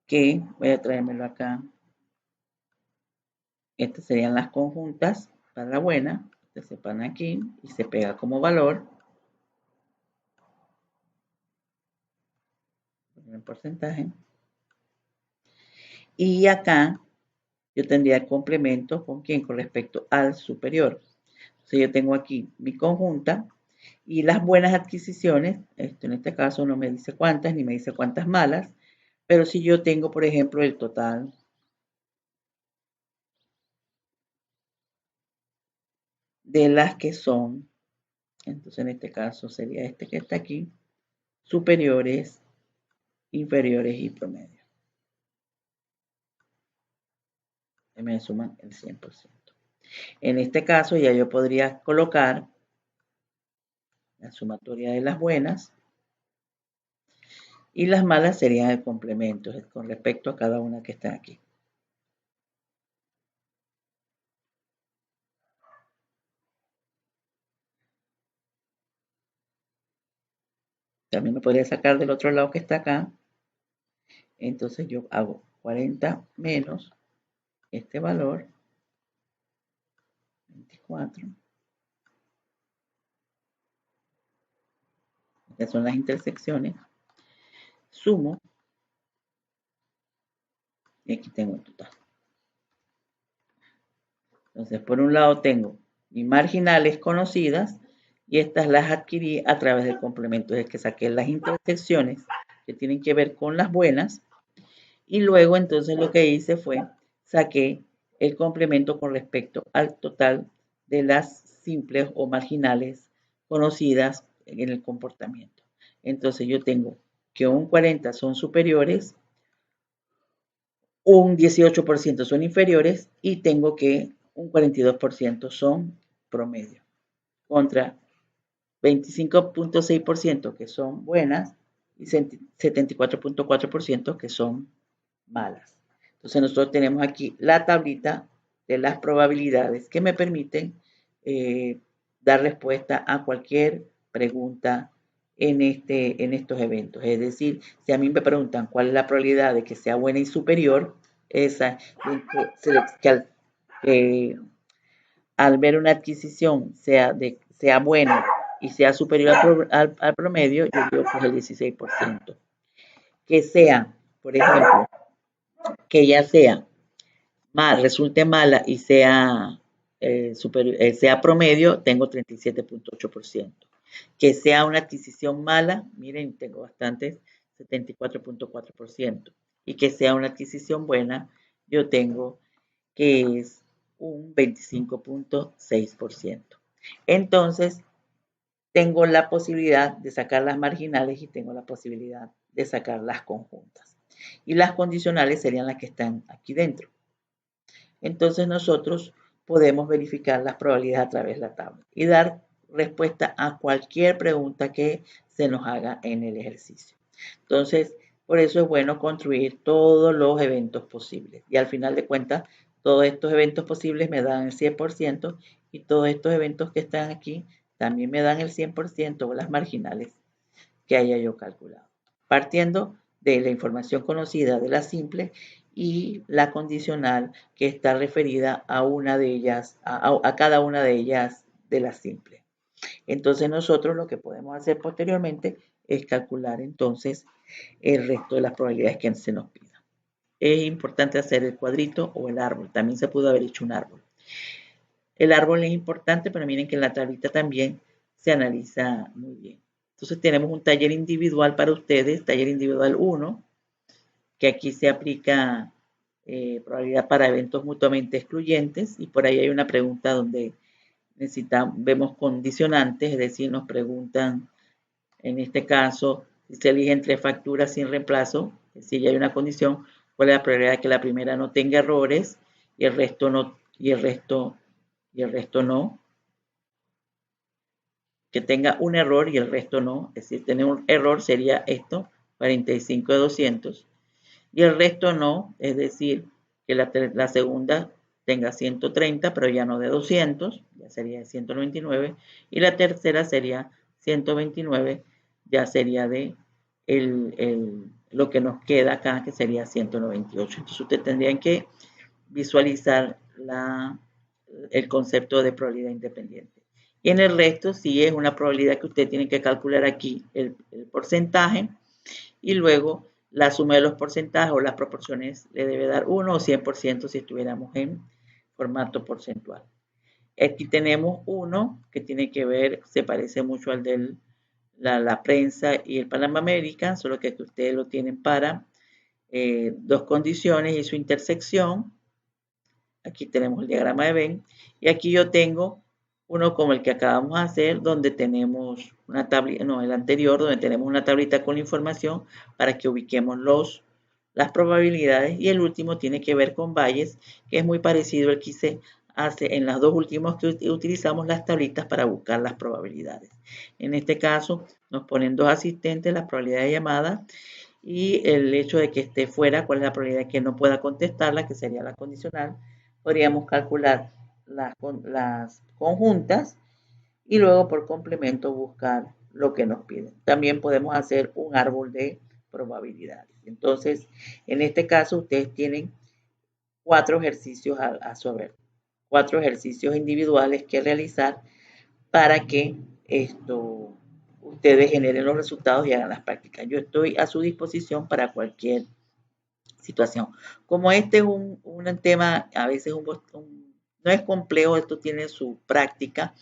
que, voy a traérmelo acá, estas serían las conjuntas para la buena, que se van aquí y se pega como valor, en porcentaje, y acá yo tendría el complemento con quién, con respecto al superior. Entonces yo tengo aquí mi conjunta y las buenas adquisiciones, esto en este caso no me dice cuántas ni me dice cuántas malas, pero si yo tengo, por ejemplo, el total de las que son, entonces en este caso sería este que está aquí, superiores, inferiores y promedio. Me suman el 100%. En este caso ya yo podría colocar la sumatoria de las buenas y las malas serían el complemento con respecto a cada una que está aquí. También lo podría sacar del otro lado que está acá. Entonces yo hago 40 menos este valor, 24. Estas son las intersecciones. Sumo. Y aquí tengo el total. Entonces, por un lado tengo mis marginales conocidas y estas las adquirí a través del complemento. Es que saqué las intersecciones que tienen que ver con las buenas y luego entonces lo que hice fue saqué el complemento con respecto al total de las simples o marginales conocidas en el comportamiento. Entonces yo tengo que un 40 son superiores, un 18% son inferiores y tengo que un 42% son promedio, contra 25.6% que son buenas y 74.4% que son malas. Entonces nosotros tenemos aquí la tablita de las probabilidades que me permiten dar respuesta a cualquier pregunta en estos eventos. Es decir, si a mí me preguntan cuál es la probabilidad de que sea buena y superior, esa que al ver una adquisición sea buena y sea superior al promedio, yo digo que es el 16%. Que sea, por ejemplo, que ya sea resulte mala y sea, sea promedio, tengo 37.8%. Que sea una adquisición mala, miren, tengo bastantes, 74.4%. Y que sea una adquisición buena, yo tengo que es un 25.6%. Entonces, tengo la posibilidad de sacar las marginales y tengo la posibilidad de sacar las conjuntas. Y las condicionales serían las que están aquí dentro. Entonces nosotros podemos verificar las probabilidades a través de la tabla y dar respuesta a cualquier pregunta que se nos haga en el ejercicio. Entonces, por eso es bueno construir todos los eventos posibles. Y al final de cuentas, todos estos eventos posibles me dan el 100% y todos estos eventos que están aquí también me dan el 100% o las marginales que haya yo calculado. Partiendo de la información conocida de la simple y la condicional que está referida a una de ellas, a cada una de ellas de las simples. Entonces nosotros lo que podemos hacer posteriormente es calcular entonces el resto de las probabilidades que se nos pida. Es importante hacer el cuadrito o el árbol. También se pudo haber hecho un árbol. El árbol es importante, pero miren que en la tablita también se analiza muy bien. Entonces tenemos un taller individual para ustedes, taller individual 1, que aquí se aplica probabilidad para eventos mutuamente excluyentes y por ahí hay una pregunta donde vemos condicionantes, es decir, nos preguntan en este caso si se elige entre facturas sin reemplazo, es decir, ya hay una condición, cuál es la probabilidad de que la primera no tenga errores y el resto no, no, que tenga un error y el resto no, es decir, tener un error sería esto, 45 de 200, y el resto no, es decir, que la segunda tenga 130, pero ya no de 200, ya sería de 199, y la tercera sería 129, ya sería de lo que nos queda acá, que sería 198. Entonces ustedes tendrían que visualizar el concepto de probabilidad independiente. Y en el resto sí es una probabilidad que usted tiene que calcular aquí el porcentaje y luego la suma de los porcentajes o las proporciones le debe dar 1 o 100% si estuviéramos en formato porcentual. Aquí tenemos uno que tiene que ver, se parece mucho al de la prensa y el Panama American, solo que ustedes lo tienen para dos condiciones y su intersección. Aquí tenemos el diagrama de Venn y aquí yo tengo uno como el que acabamos de hacer, donde tenemos una tablita, no, el anterior, donde tenemos una tablita con la información para que ubiquemos las probabilidades. Y el último tiene que ver con Bayes, que es muy parecido al que se hace en las dos últimos que utilizamos las tablitas para buscar las probabilidades. En este caso, nos ponen dos asistentes, la probabilidad de llamada y el hecho de que esté fuera, cuál es la probabilidad de que no pueda contestarla, que sería la condicional. Podríamos calcular las conjuntas y luego por complemento buscar lo que nos piden. También podemos hacer un árbol de probabilidades. Entonces, en este caso, ustedes tienen 4 ejercicios a su haber, 4 ejercicios individuales que realizar para que ustedes generen los resultados y hagan las prácticas. Yo estoy a su disposición para cualquier situación. Como este es un tema, a veces no es complejo, esto tiene su práctica,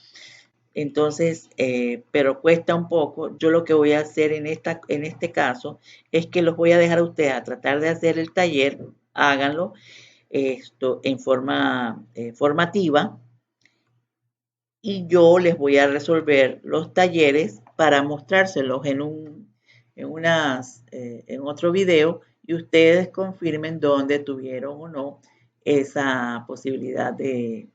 entonces, pero cuesta un poco. Yo lo que voy a hacer en este caso es que los voy a dejar a ustedes a tratar de hacer el taller, háganlo en forma formativa, y yo les voy a resolver los talleres para mostrárselos en otro video, y ustedes confirmen dónde tuvieron o no esa posibilidad de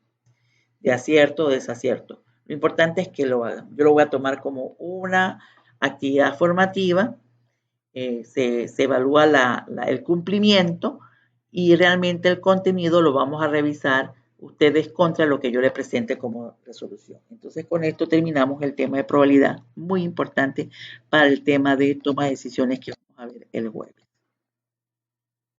acierto o desacierto. Lo importante es que lo hagan. Yo lo voy a tomar como una actividad formativa, se evalúa el cumplimiento, y realmente el contenido lo vamos a revisar ustedes contra lo que yo les presente como resolución. Entonces, con esto terminamos el tema de probabilidad, muy importante para el tema de toma de decisiones que vamos a ver el jueves.